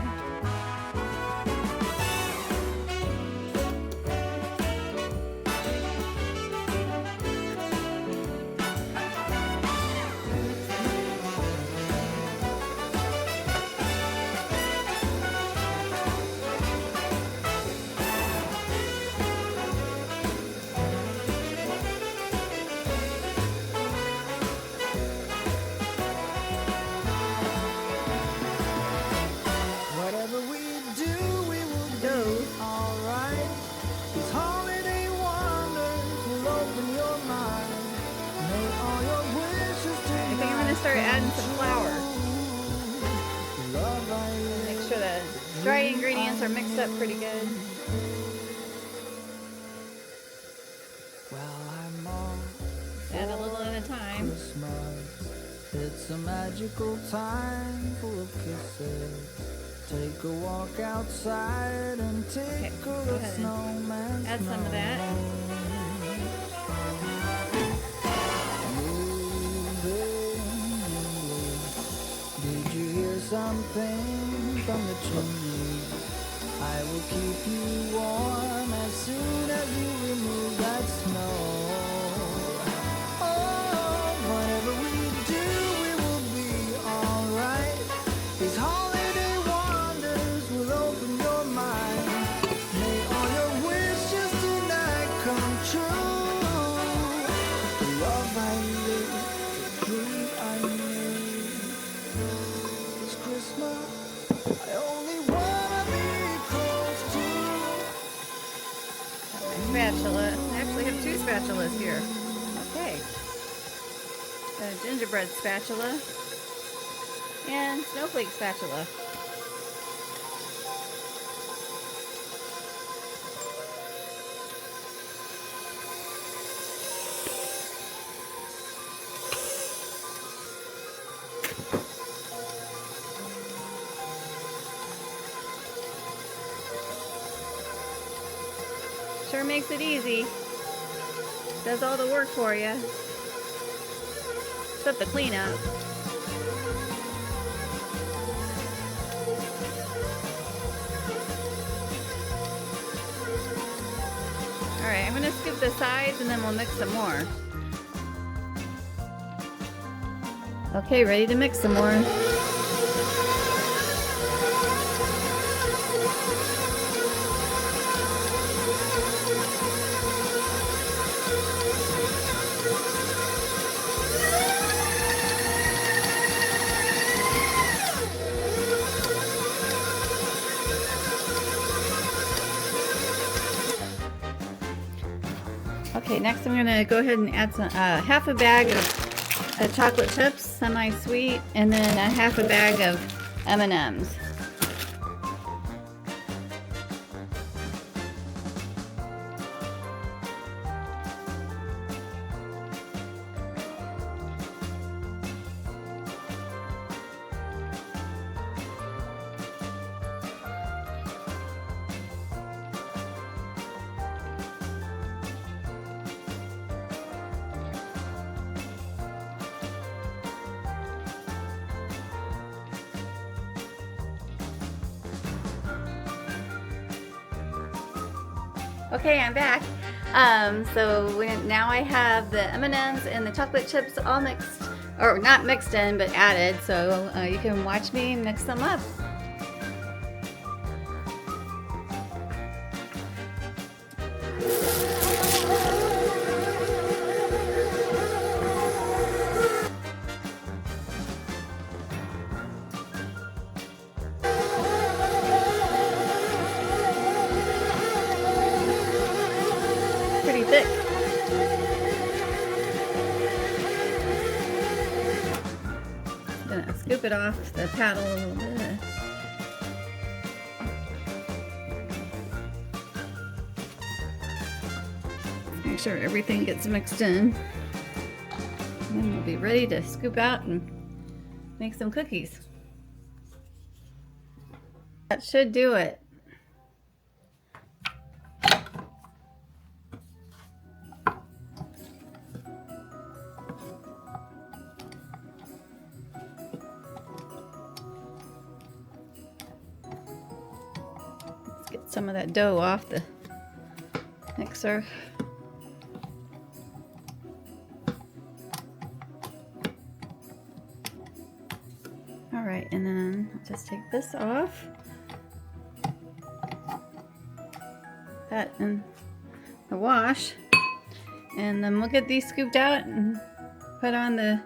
the dry ingredients are mixed up pretty good. Add a little at a time. It's a magical time full of kisses. Take a walk outside and take a snowman. Add some of that. Did you hear something from the chimney? I will keep you warm as soon as you remove that snow. Oh, whatever we do, we will be alright. These holiday wonders will open your mind. May all your wishes tonight come true. The love I live, the dream I made. This Christmas, I only wanna be close to. Spatula. I actually have two spatulas here. Okay. A gingerbread spatula and snowflake spatula. Sure makes it easy. Does all the work for you. Except the cleanup. Alright, I'm gonna scoop the sides and then we'll mix some more. Okay, ready to mix some more. Okay, next I'm gonna go ahead and add some, half a bag of chocolate chips, semi-sweet, and then a half a bag of M&Ms. Okay, I'm back. Now I have the M&Ms and the chocolate chips all mixed, or not mixed in, but added. So you can watch me mix them up. Pretty thick. Gonna scoop it off the paddle a little bit. Make sure everything gets mixed in. And then we'll be ready to scoop out and make some cookies. That should do it. Get some of that dough off the mixer. All right, and then I'll just take this off. That in the wash. And then we'll get these scooped out and put on the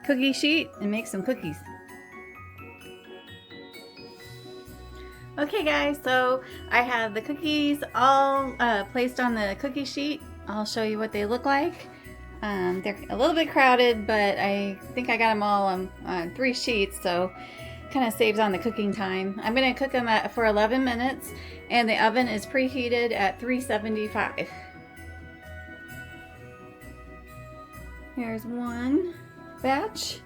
cookie sheet and make some cookies. Okay guys, so I have the cookies all placed on the cookie sheet. I'll show you what they look like. They're a little bit crowded, but I think I got them all on 3 sheets, so kind of saves on the cooking time. I'm going to cook them for 11 minutes, and the oven is preheated at 375. Here's one batch,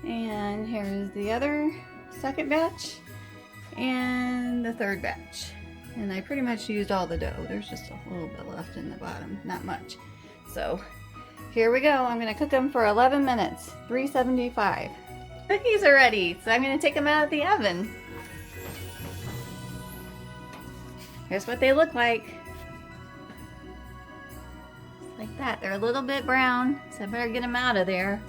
and here's the other second batch, and the third batch. And I pretty much used all the dough. There's just a little bit left in the bottom, not much. So here we go. I'm going to cook them for 11 minutes, 375. Cookies are ready, so I'm going to take them out of the oven. Here's what they look like. Like that. They're a little bit brown, so I better get them out of there.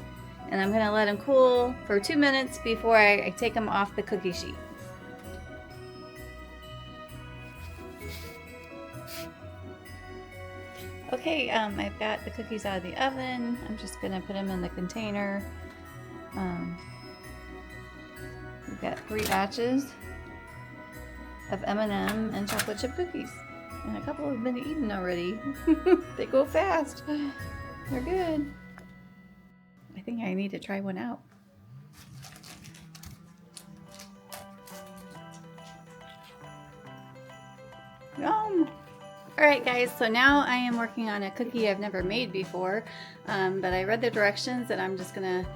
And I'm going to let them cool for 2 minutes before I take them off the cookie sheet. Okay, I've got the cookies out of the oven. I'm just going to put them in the container. We've got 3 batches of M&M and chocolate chip cookies. And a couple have been eaten already. They go fast. They're good. I think I need to try one out. Yum! Alright guys, so now I am working on a cookie I've never made before, but I read the directions and I'm just going to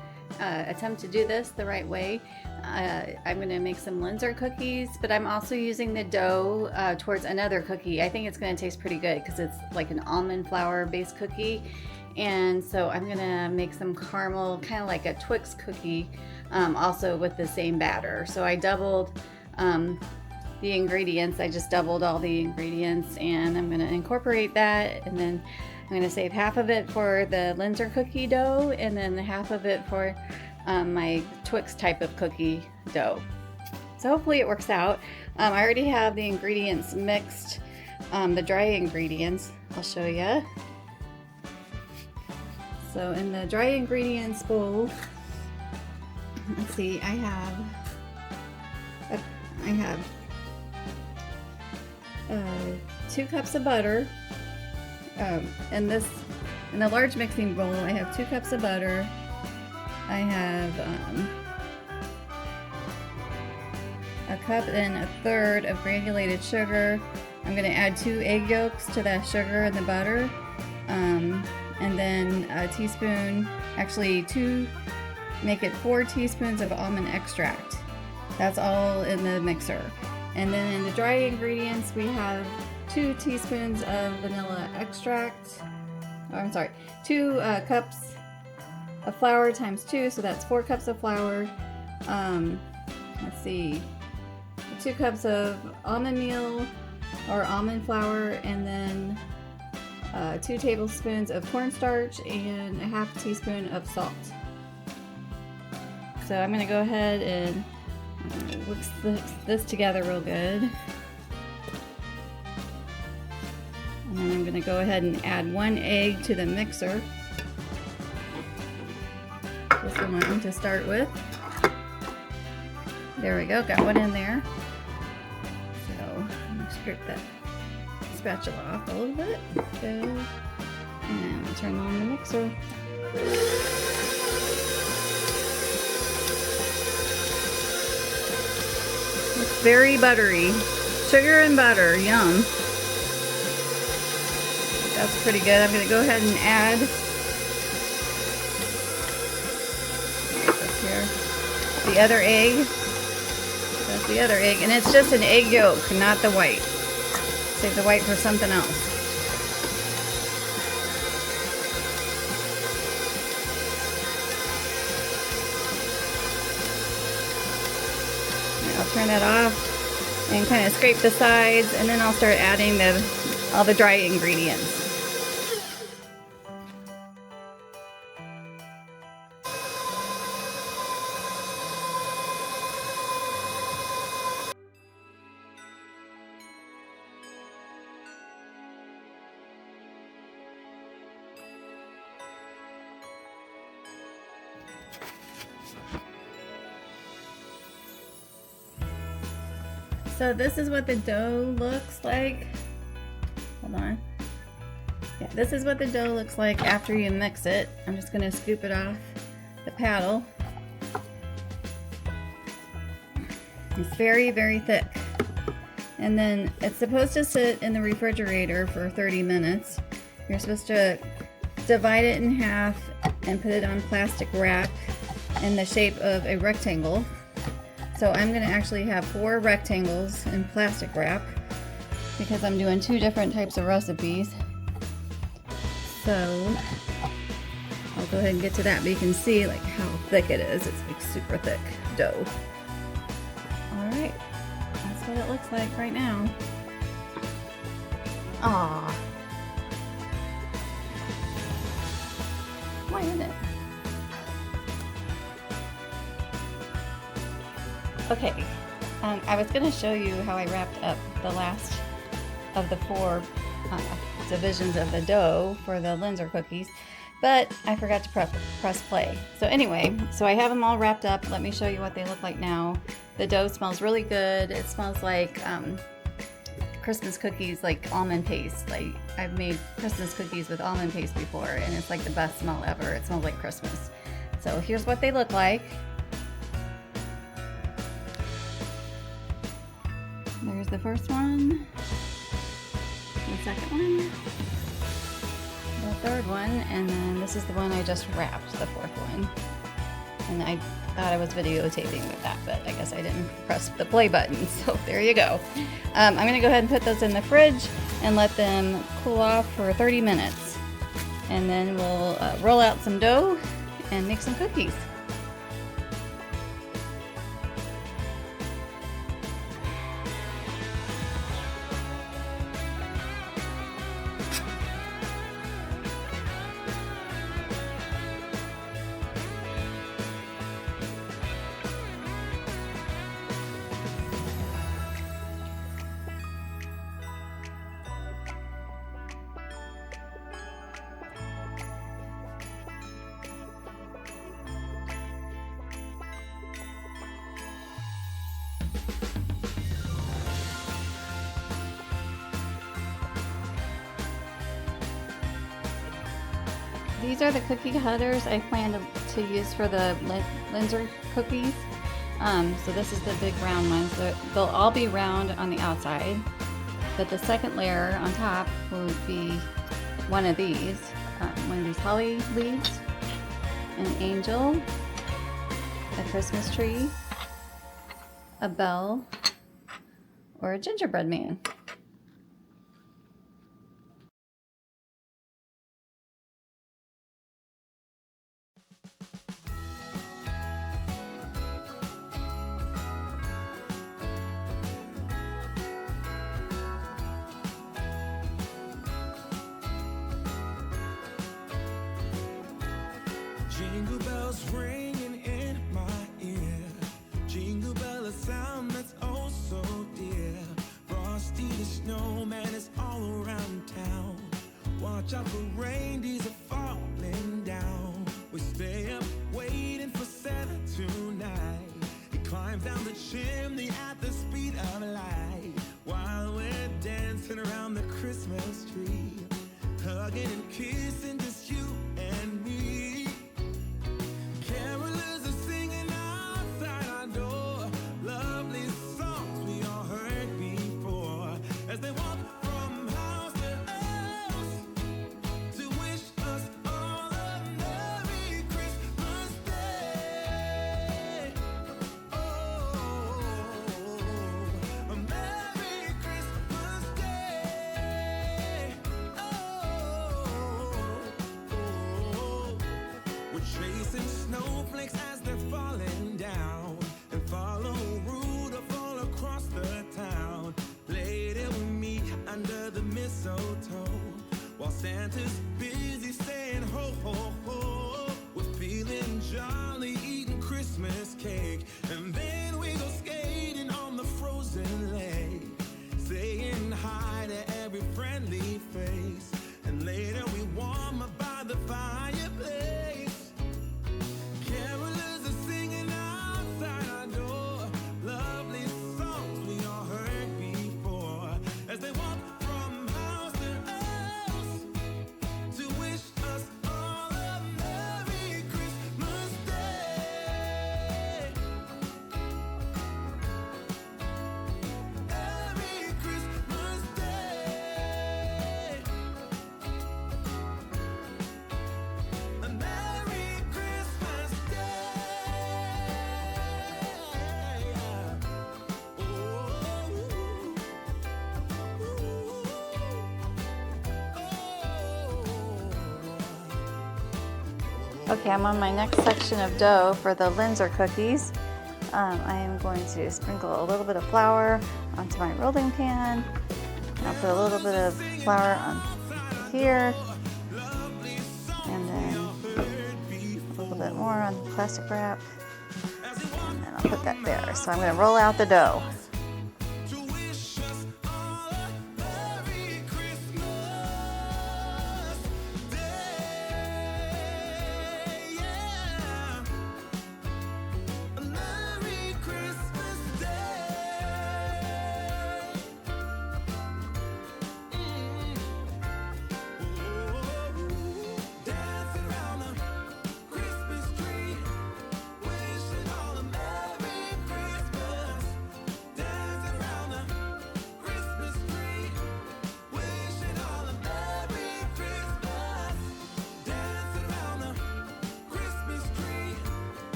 attempt to do this the right way. I'm going to make some Linzer cookies, but I'm also using the dough towards another cookie. I think it's going to taste pretty good because it's like an almond flour based cookie. And so I'm going to make some caramel, kind of like a Twix cookie, also with the same batter. So I doubled the ingredients. I just doubled all the ingredients, and I'm going to incorporate that, and then I'm going to save half of it for the Linzer cookie dough and then half of it for my Twix type of cookie dough. So hopefully it works out. I already have the ingredients mixed, the dry ingredients. I'll show you. So in the dry ingredients bowl, let's see, I have 2 cups of butter. In the large mixing bowl, I have 2 cups of butter. I have 1 cup and 1/3 of granulated sugar. I'm going to add 2 egg yolks to that sugar and the butter, and then a teaspoon, actually make it 4 teaspoons of almond extract. That's all in the mixer. And then in the dry ingredients, we have 2 teaspoons of vanilla extract. Oh, I'm sorry, 2 cups of flour times 2, so that's 4 cups of flour. Let's see, 2 cups of almond meal or almond flour, and then 2 tablespoons of cornstarch and 1/2 teaspoon of salt. So I'm going to go ahead and mix this together real good. And then I'm going to go ahead and add 1 egg to the mixer. Just one to start with. There we go, got 1 in there. So I'm going to scrape that spatula off a little bit. Good. And I'll turn on the mixer. It's very buttery. Sugar and butter, yum. That's pretty good. I'm going to go ahead and add the other egg. That's the other egg, and it's just an egg yolk, not the white. Save the white for something else. I'll turn that off and kind of scrape the sides, and then I'll start adding all the dry ingredients. So this is what the dough looks like. Hold on. Yeah, this is what the dough looks like after you mix it. I'm just going to scoop it off the paddle. It's very, very thick. And then it's supposed to sit in the refrigerator for 30 minutes. You're supposed to divide it in half and put it on plastic wrap in the shape of a rectangle. So I'm going to actually have 4 rectangles in plastic wrap because I'm doing 2 different types of recipes. So I'll go ahead and get to that, but you can see like how thick it is. It's like super thick dough. Alright, that's what it looks like right now. Aww. Why isn't it? Okay, I was going to show you how I wrapped up the last of the 4 divisions of the dough for the Linzer cookies, but I forgot to press play. So anyway, so I have them all wrapped up. Let me show you what they look like now. The dough smells really good. It smells like Christmas cookies, like almond paste. Like I've made Christmas cookies with almond paste before, and it's like the best smell ever. It smells like Christmas. So here's what they look like. There's the first one, the second one, the third one, and then this is the one I just wrapped, the 4th one. And I thought I was videotaping with that, but I guess I didn't press the play button, so there you go. I'm going to go ahead and put those in the fridge and let them cool off for 30 minutes. And then we'll roll out some dough and make some cookies. These are the cookie cutters I plan to use for the Linzer cookies. So this is the big round ones. They'll all be round on the outside, but the second layer on top will be one of these holly leaves, an angel, a Christmas tree, a bell, or a gingerbread man. Jingle bells ringing in my ear. Jingle bell, a sound that's oh so dear. Frosty the snowman is all around town. Watch out for reindeers are falling down. We stay up waiting for Santa tonight. He climbs down the chimney at the speed of light, while we're dancing around the Christmas tree, hugging and kissing just you and me. Carolers are singing outside our door, lovely songs we all heard before, as they walk from house to house to wish us all a Merry Christmas Day. Oh, a Merry Christmas Day. Oh, we're chasing snowflakes as they're falling down, and follow Rudolph all across the town. Later we meet under the mistletoe, while Santa's busy saying ho ho ho. We're feeling jolly, eating Christmas cake, and then we go skating on the frozen lake, saying hi to every friendly face, and later we warm up by the fireplace. Carolers are singing outside our door, lovely songs we all heard before, as they walk from house to house to wish us all a Merry Christmas Day. Okay, I'm on my next section of dough for the Linzer cookies. I am going to sprinkle a little bit of flour onto my rolling pan. I'll put a little bit of flour on here, and then a little bit more on the plastic wrap, and then I'll put that there. So I'm going to roll out the dough.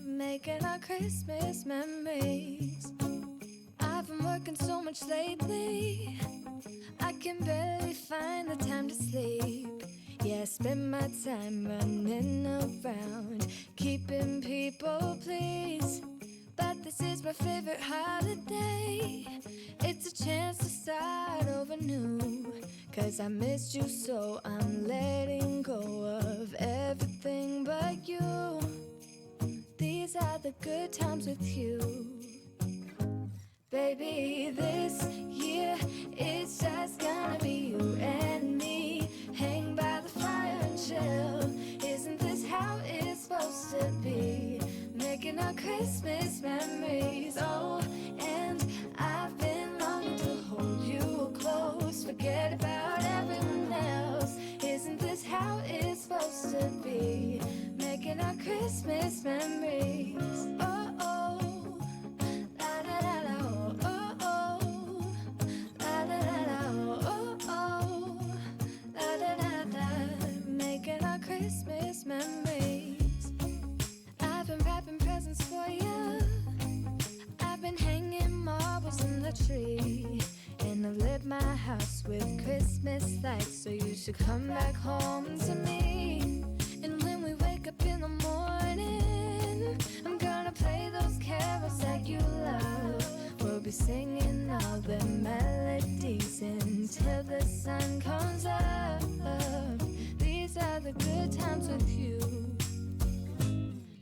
Making our Christmas memories. I've been working so much lately, I can barely find the time to sleep. Yeah, I spend my time running around, keeping people pleased. But this is my favorite holiday. It's a chance to start over new. 'Cause I missed you, so I'm letting go of everything but you. These are the good times with you. Baby, this year it's just gonna be you and me. Hang by the fire and chill. Isn't this how it's supposed to be? Making our Christmas memories. Oh, and I've been longing to hold you close. Forget about everyone else. Isn't this how it's supposed to be? Making our Christmas memories. Oh, oh. La da da da, oh, oh, oh. La da da da, oh, oh, oh. La da da da. Making our Christmas memories. I've been wrapping presents for you. I've been hanging marbles in the tree. And I've lit my house with Christmas lights. So you should come back home to me. And when we wake up in the morning, I'm gonna play those carols that you love. We'll be singing all the melodies until the sun comes up. These are the good times with you.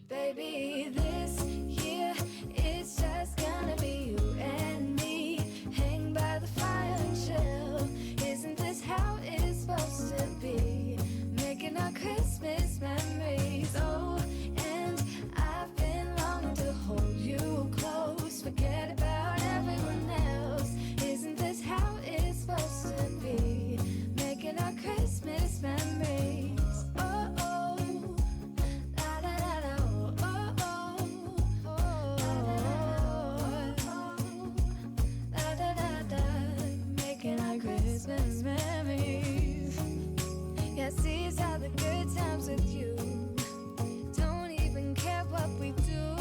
Baby, this year it's just gonna be you and me. Hang by the fire and chill. Isn't this how it's supposed to be? Making our Christmas memories. Oh, and I've been longing to hold you close. Forget about everyone else. Isn't this how it's supposed to be? Making our Christmas memories. Oh, oh. La da da da, oh, oh, oh. La da da da. Making our Christmas memories. Yes, these are the good times with you. Don't even care what we do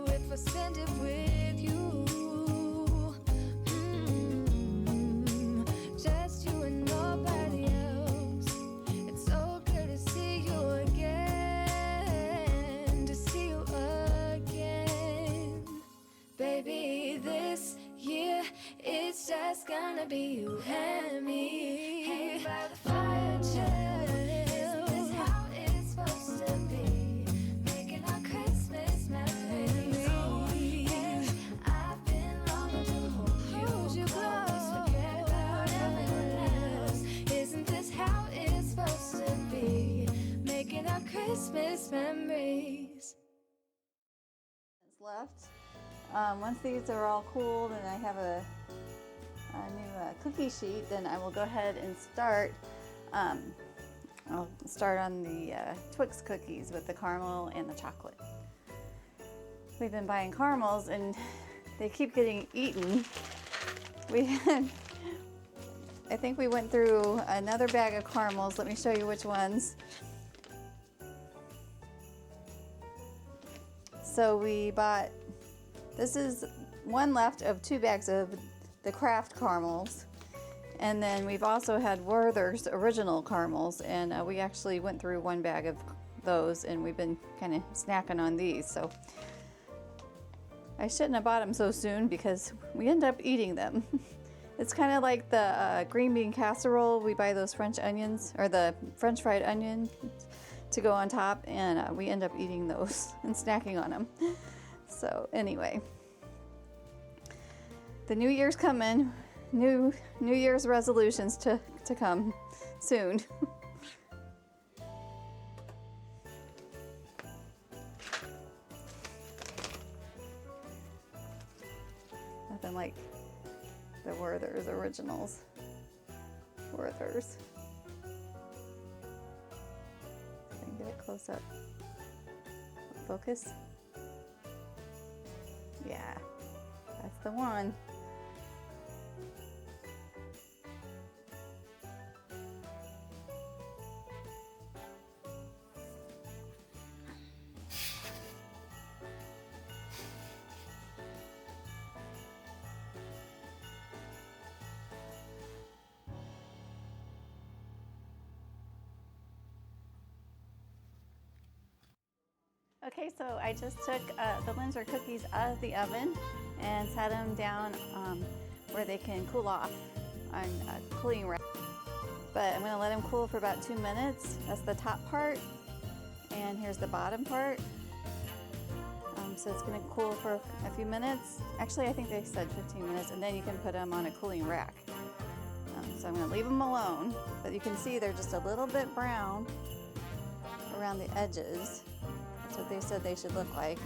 if I spend it with you. Just you and nobody else. It's so good to see you again. To see you again. Baby, this year it's just gonna be you and me. Hang by the fire, chill. Isn't this how it's supposed to be? Making our Christmas memories. Oh, and I've been longing to hold you close. Forget about everyone else. Isn't this how it's supposed to be? Making our Christmas memories. Left. Once these are all cooled and I have a new cookie sheet, then I will go ahead and start. I'll start on the Twix cookies with the caramel and the chocolate. we've been buying caramels and they keep getting eaten. I think we went through another bag of caramels. Let me show you which ones. So we bought, this is one left of 2 bags of the Kraft caramels. And then we've also had Werther's original caramels, and we actually went through 1 bag of those, and we've been kind of snacking on these. So I shouldn't have bought them so soon because we end up eating them. It's kind of like the green bean casserole. We buy those French onions, or the French fried onion to go on top, and we end up eating those and snacking on them. So anyway, the new year's coming. New Year's resolutions to come soon. Nothing like the Werther's originals. Werther's. I can get it close up. Focus. Yeah, that's the one. Okay, so I just took the Linzer cookies out of the oven and set them down where they can cool off on a cooling rack. But I'm going to let them cool for about 2 minutes. That's the top part, and here's the bottom part. So it's going to cool for a few minutes. Actually, I think they said 15 minutes, and then you can put them on a cooling rack. So I'm going to leave them alone, but you can see they're just a little bit brown around the edges. That's what they said they should look like.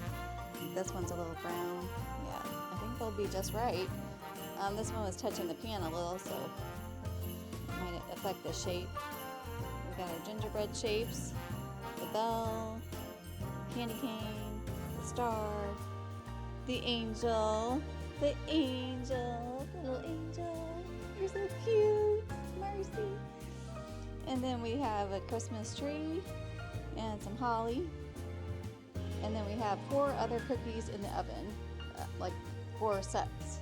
This one's a little brown. Yeah, I think they'll be just right. This one was touching the pan a little, so it might affect the shape. We've got our gingerbread shapes, the bell, candy cane, the star, the angel, little angel. You're so cute, Marcy. And then we have a Christmas tree and some holly. And then we have 4 other cookies in the oven, like 4 sets.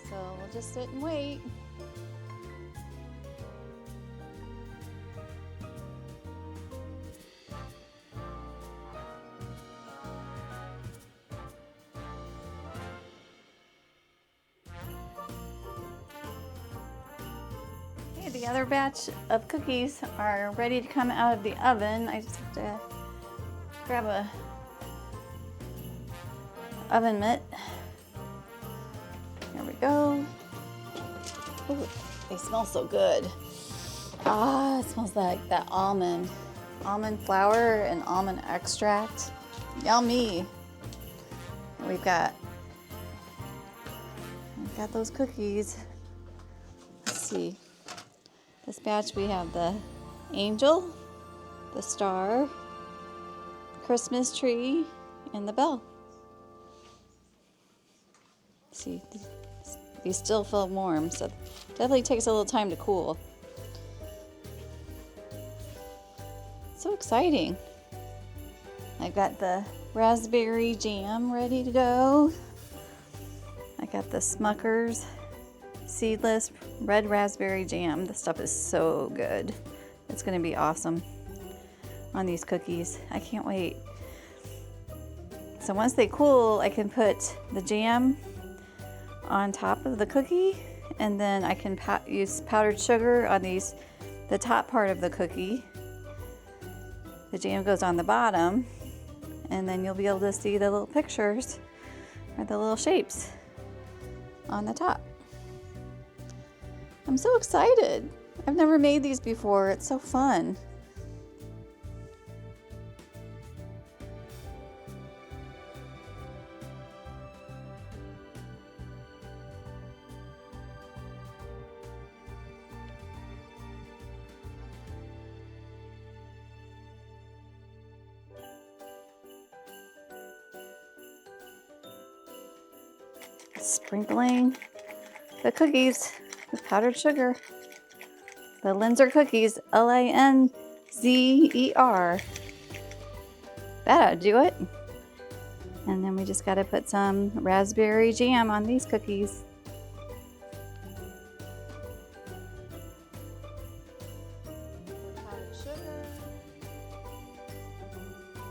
So we'll just sit and wait. Okay, the other batch of cookies are ready to come out of the oven. I just have to grab a oven mitt. Here we go. Ooh, they smell so good. Ah, it smells like that almond flour and almond extract. Yummy. And we've got those cookies. Let's see. This batch we have the angel, the star, Christmas tree, and the bell. See, these still feel warm, so definitely takes a little time to cool. So exciting. I got the raspberry jam ready to go. I got the Smucker's seedless red raspberry jam. This stuff is so good. It's gonna be awesome on these cookies. I can't wait. So once they cool, I can put the jam on top of the cookie, and then I can use powdered sugar on the top part of the cookie. The jam goes on the bottom, and then you'll be able to see the little pictures or the little shapes on the top. I'm so excited. I've never made these before. It's so fun. sprinkling the cookies with powdered sugar. The Linzer cookies, L-A-N-Z-E-R. That ought to do it. And then we just got to put some raspberry jam on these cookies. Powdered sugar.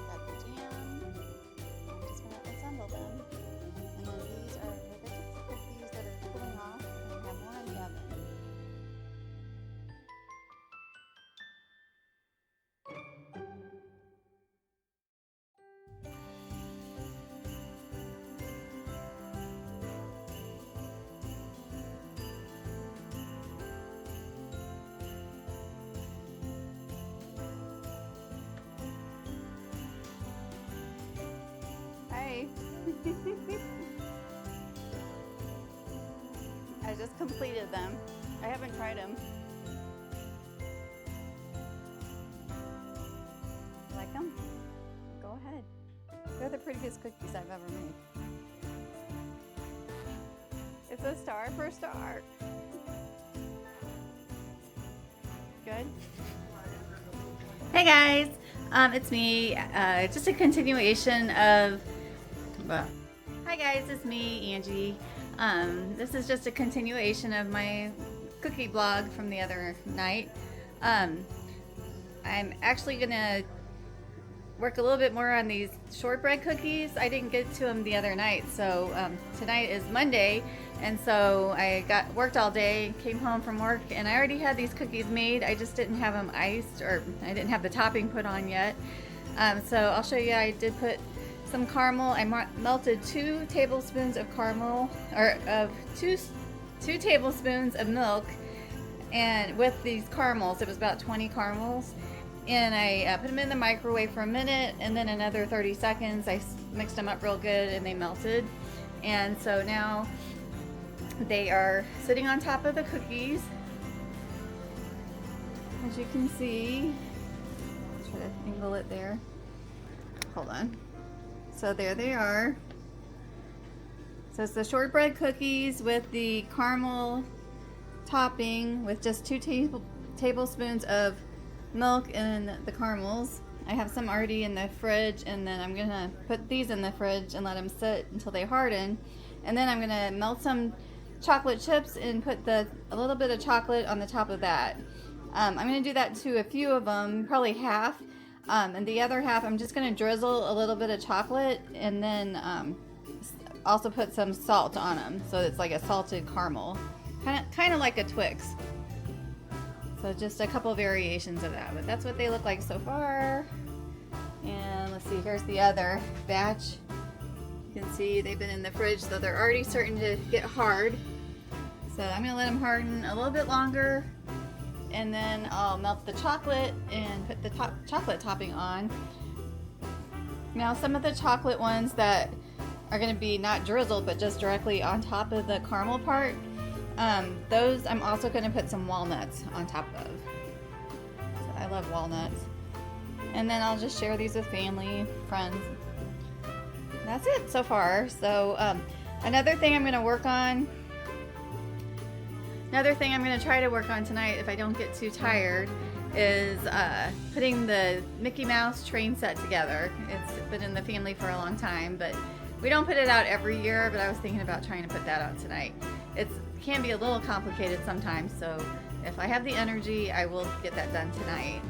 Got the jam. I'm just going to assemble them. And then these are the cookies that are cooling off. And we have more in the oven. Hi. I just completed them. I haven't tried them. Like them? Go ahead. They're the prettiest cookies I've ever made. It's a star for a star. Good. Hey guys, it's me. Just a continuation of. Hi guys, it's me, Angie. This is just a continuation of my cookie blog from the other night. I'm actually gonna work a little bit more on these shortbread cookies. I didn't get to them the other night, so tonight is Monday, and so I worked all day, came home from work, and I already had these cookies made. I just didn't have them iced, or I didn't have the topping put on yet. So I'll show you. I did put some caramel. I melted 2 tablespoons of caramel, or of two tablespoons of milk, and with these caramels, it was about 20 caramels. And I put them in the microwave for a minute, and then another 30 seconds. I mixed them up real good, and they melted. And so now they are sitting on top of the cookies. As you can see, I'll try to angle it there. Hold on. So there they are. So it's the shortbread cookies with the caramel topping with just 2 tablespoons of milk and the caramels. I have some already in the fridge, and then I'm gonna put these in the fridge and let them sit until they harden. And then I'm gonna melt some chocolate chips and put a little bit of chocolate on the top of that. I'm gonna do that to a few of them, probably half. And the other half, I'm just gonna drizzle a little bit of chocolate, and then also put some salt on them, so it's like a salted caramel, kind of like a Twix. So just a couple variations of that, but that's what they look like so far. And let's see, here's the other batch. You can see they've been in the fridge, so they're already starting to get hard. So I'm gonna let them harden a little bit longer, and then I'll melt the chocolate and put the chocolate topping on. Now some of the chocolate ones that are gonna be not drizzled, but just directly on top of the caramel part, those I'm also going to put some walnuts on top of. So I love walnuts. And then I'll just share these with family, friends. That's it so far. So another thing I'm going to try to work on tonight, if I don't get too tired, is putting the Mickey Mouse train set together. It's been in the family for a long time, but we don't put it out every year, but I was thinking about trying to put that out tonight. It can be a little complicated sometimes, so if I have the energy, I will get that done tonight.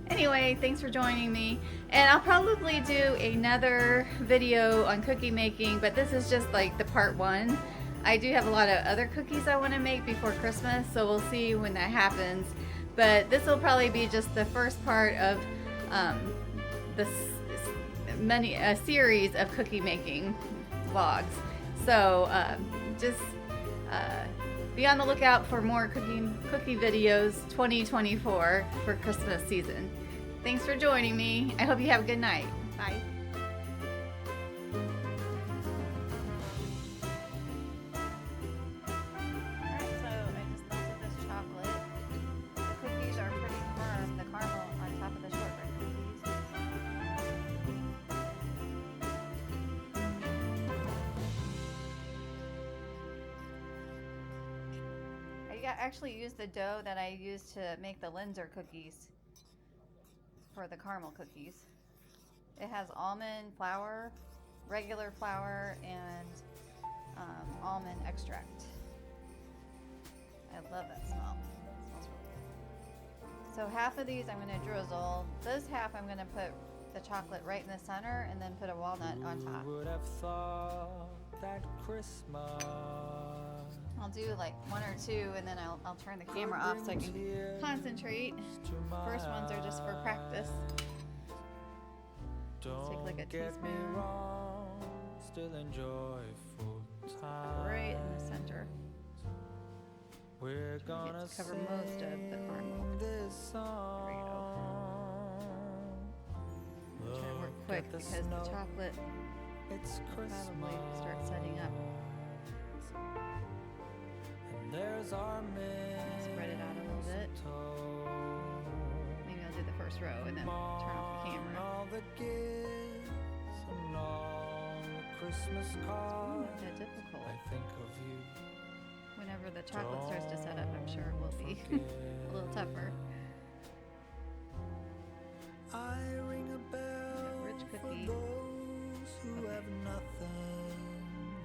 Anyway, thanks for joining me, and I'll probably do another video on cookie making, but this is just like the part 1. I do have a lot of other cookies I want to make before Christmas, so we'll see when that happens. But this will probably be just the first part of a series of cookie making vlogs. So just be on the lookout for more cookie videos 2024 for Christmas season. Thanks for joining me. I hope you have a good night. Bye. actually used the dough that I used to make the Linzer cookies for the caramel cookies. It has almond flour, regular flour, and almond extract. I love that smell. It smells really good. So half of these I'm going to drizzle. This half I'm going to put the chocolate right in the center and then put a walnut on top. Who would have thought that Christmas I'll do like one or two and then I'll turn the camera off so I can concentrate. First ones are just for practice. Don't Take like a get me teaspoon. wrong, still enjoy full time. Right in the center. We're gonna to cover most of the caramel. sing this song. There you go. I'm trying to work Look quick at the because snow. the chocolate It's will Christmas. probably start setting up. And there's our Spread it out a little bit. Maybe I'll do the first row and then turn off the camera. All the gifts and all the Christmas cards. Not that difficult. I think of you. Whenever the chocolate starts to set up, I'm sure it will be a little tougher. I ring a bell Rich for cookie. those who Okay. have nothing.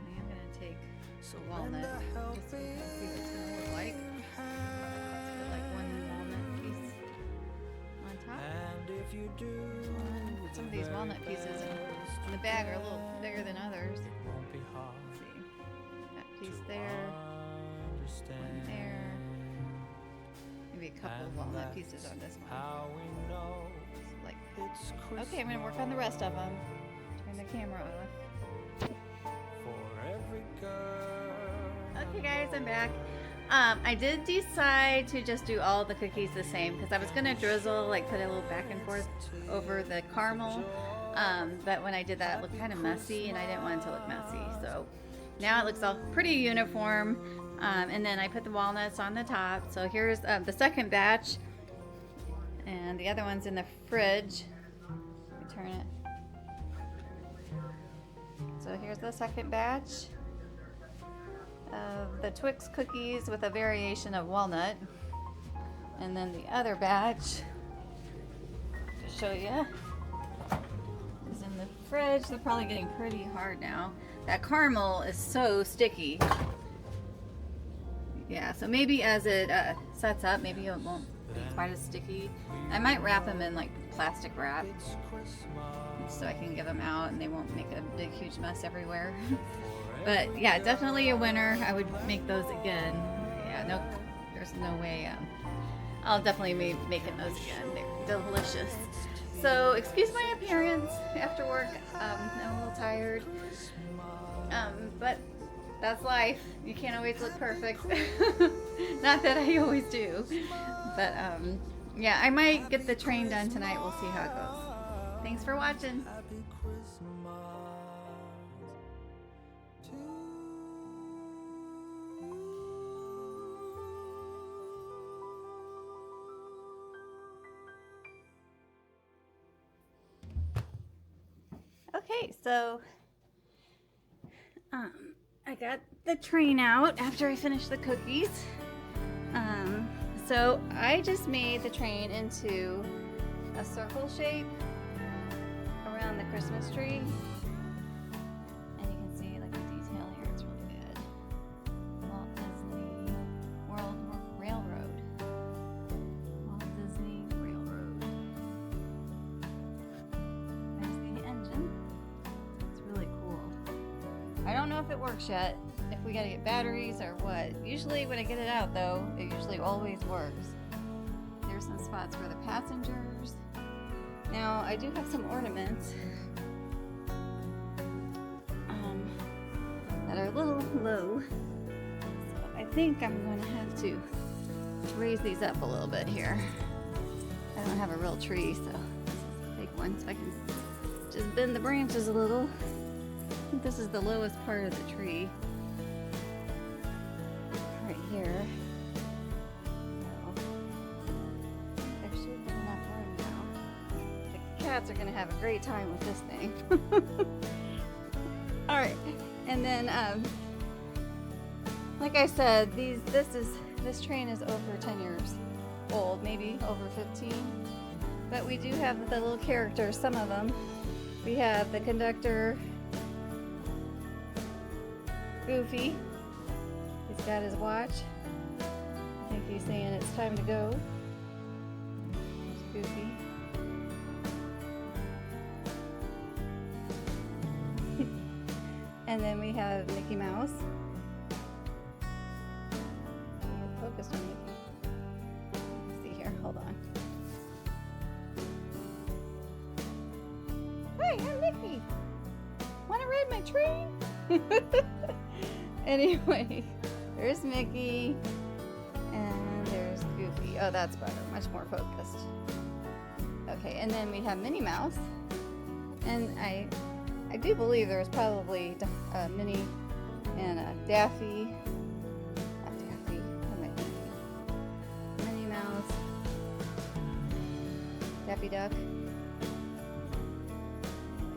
I am going to take So the lend walnut, a just so we can see what it's going to look like. hand. Put like one walnut piece on top. And if you do, Some of the these very walnut pieces best in the you bag are a little can, bigger than others. it won't be hard Let's see. That piece to there, understand. there. Maybe a couple And walnut that's pieces on this one. how we know Just like it's Christmas. okay, I'm going to work on the rest of them. Turn the camera off. For every girl. Okay guys, I'm back. I did decide to just do all the cookies the same because I was going to drizzle, like put a little back and forth over the caramel. But when I did that, it looked kind of messy and I didn't want it to look messy. So now it looks all pretty uniform. And then I put the walnuts on the top. So here's the second batch. And the other one's in the fridge. Let me turn it. So here's the second batch of the Twix cookies with a variation of walnut. And then the other batch, to show you, is in the fridge. They're probably getting pretty hard now. That caramel is so sticky. Yeah, so maybe as it sets up, maybe it won't be quite as sticky. I might wrap them in like plastic wrap It's Christmas. so I can give them out and they won't make a big huge mess everywhere. But yeah, definitely a winner. I would make those again. Yeah, no, there's no way. I'll definitely be making those again. They're delicious. So excuse my appearance after work. I'm a little tired. But that's life. You can't always look perfect. Not that I always do. But yeah, I might get the train done tonight. We'll see how it goes. Thanks for watching. Happy Christmas to you. Okay, so I got the train out after I finished the cookies. So I just made the train into a circle shape around the Christmas tree. And you can see like the detail here, it's really good. Walt Disney World Railroad. Walt Disney Railroad. There's the engine. It's really cool. I don't know if it works yet, if we gotta get batteries or what. Usually when I get it out though, it usually always works. There's some spots for the passengers. Now I do have some ornaments that are a little low. So I think I'm gonna have to raise these up a little bit here. I don't have a real tree, so this is a big one, so I can just bend the branches a little. I think this is the lowest part of the tree. Right here. So, there should be enough room now. The cats are gonna have a great time with this thing. Alright, and then like I said, this is this train is over 10 years old, maybe over 15. But we do have the little characters, some of them. We have the conductor, Goofy. He's got his watch. I think he's saying it's time to go. There's Goofy. And then we have Mickey Mouse. Focused on Mickey. Let's see here, hold on. Hey, I'm Mickey. Wanna ride my train? Anyway, there's Mickey. And there's Goofy. Oh, that's better, much more focused. Okay, and then we have Minnie Mouse. And I do believe there's probably Minnie and Daffy. Not Daffy. What am I thinking? Minnie Mouse. Daffy Duck.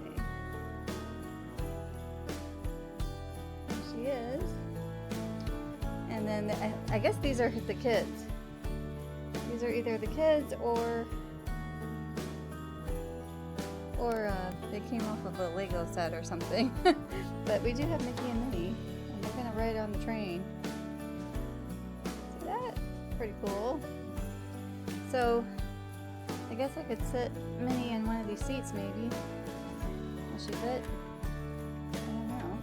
Okay. There she is. And then I guess these are the kids. These are either the kids or they came off of a Lego set or something. But we do have Mickey and Minnie, and they're gonna ride on the train. See that? Pretty cool. So, I guess I could sit Minnie in one of these seats maybe. Will she fit? I don't know.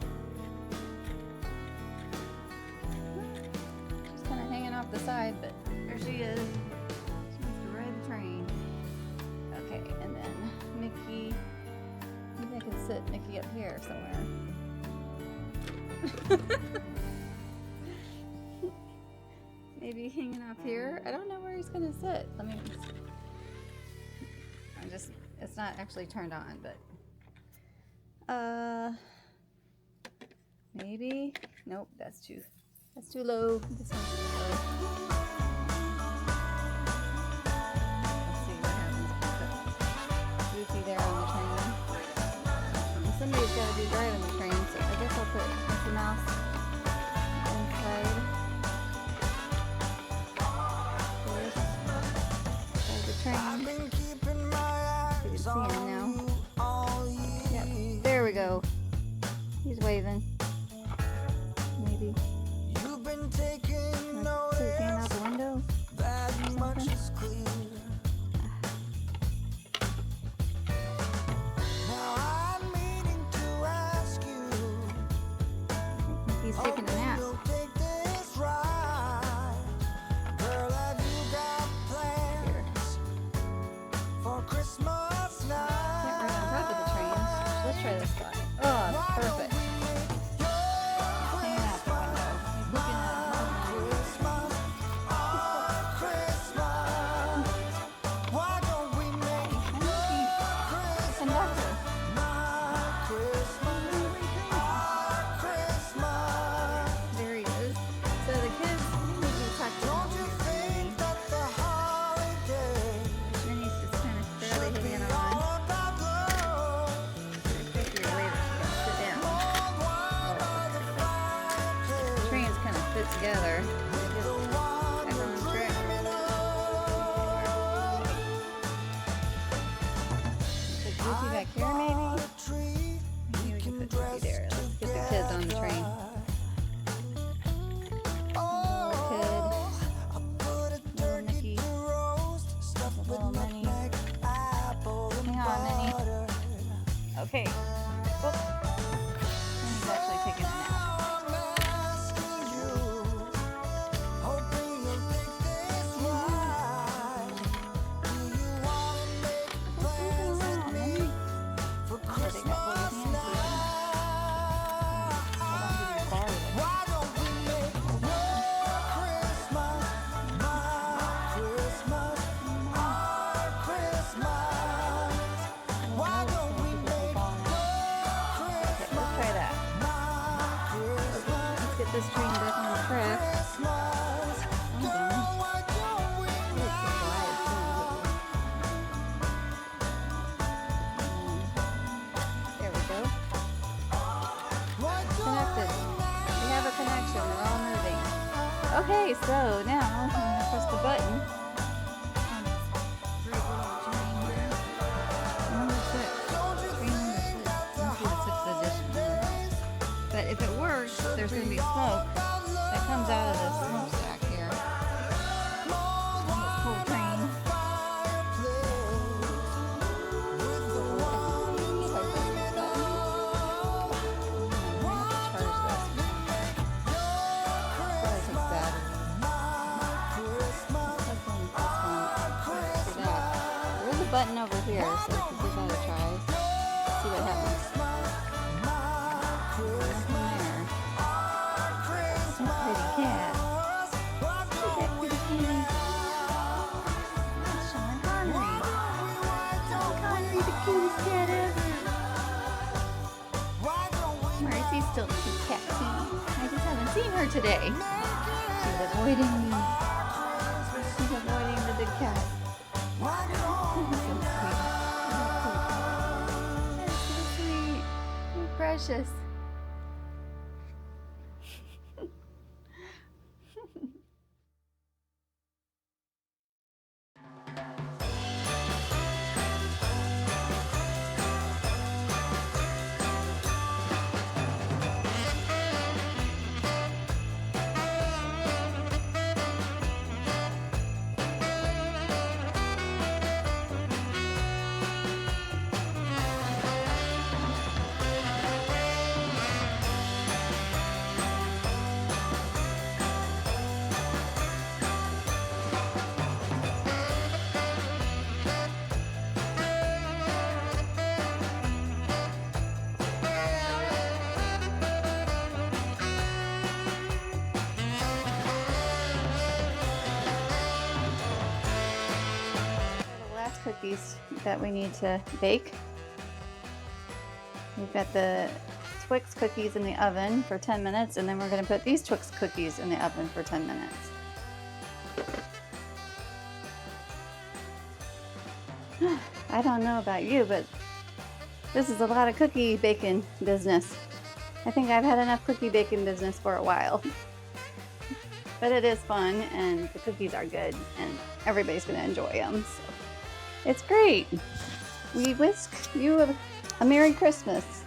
She's kind of hanging off the side, but there she is. She wants to ride the train. Okay, and then Mickey. Maybe I can sit Mickey up here somewhere. Maybe hanging up here. I don't know where he's gonna sit. Let me. It's not actually turned on, but. Maybe. Nope, that's too low. This one's too low. Let's see what happens if we put Goofy there on the train. And somebody's got to be driving the train, so I guess I'll put Mickey Mouse inside. There's the train. You can see him now. Yep, there we go. He's waving. Maybe. Put his hand out the window. He's taking a nap. Here. Can't ride on top of the train. Let's try this slide. Oh, perfect. Hanging out the window. Okay, so now I'm gonna press the button. Number 6. Screen number 6. Must be the 6th edition. But if it works, there's gonna be smoke that comes out of this smokestack here. Cool train. Button over here, so we can give that a try. See what happens. Pretty cat. Look at that pretty kitty. Sean Connery. Sean Connery, the cutest cat ever. Marcy's still too catty. I just haven't seen her today. She's avoiding me. She's avoiding the big cat. Precious. Cookies that we need to bake. We've got the Twix cookies in the oven for 10 minutes, and then we're going to put these Twix cookies in the oven for 10 minutes. I don't know about you, but this is a lot of cookie baking business. I think I've had enough cookie baking business for a while. But it is fun, and the cookies are good, and everybody's going to enjoy them. So. It's great. We wish you a Merry Christmas.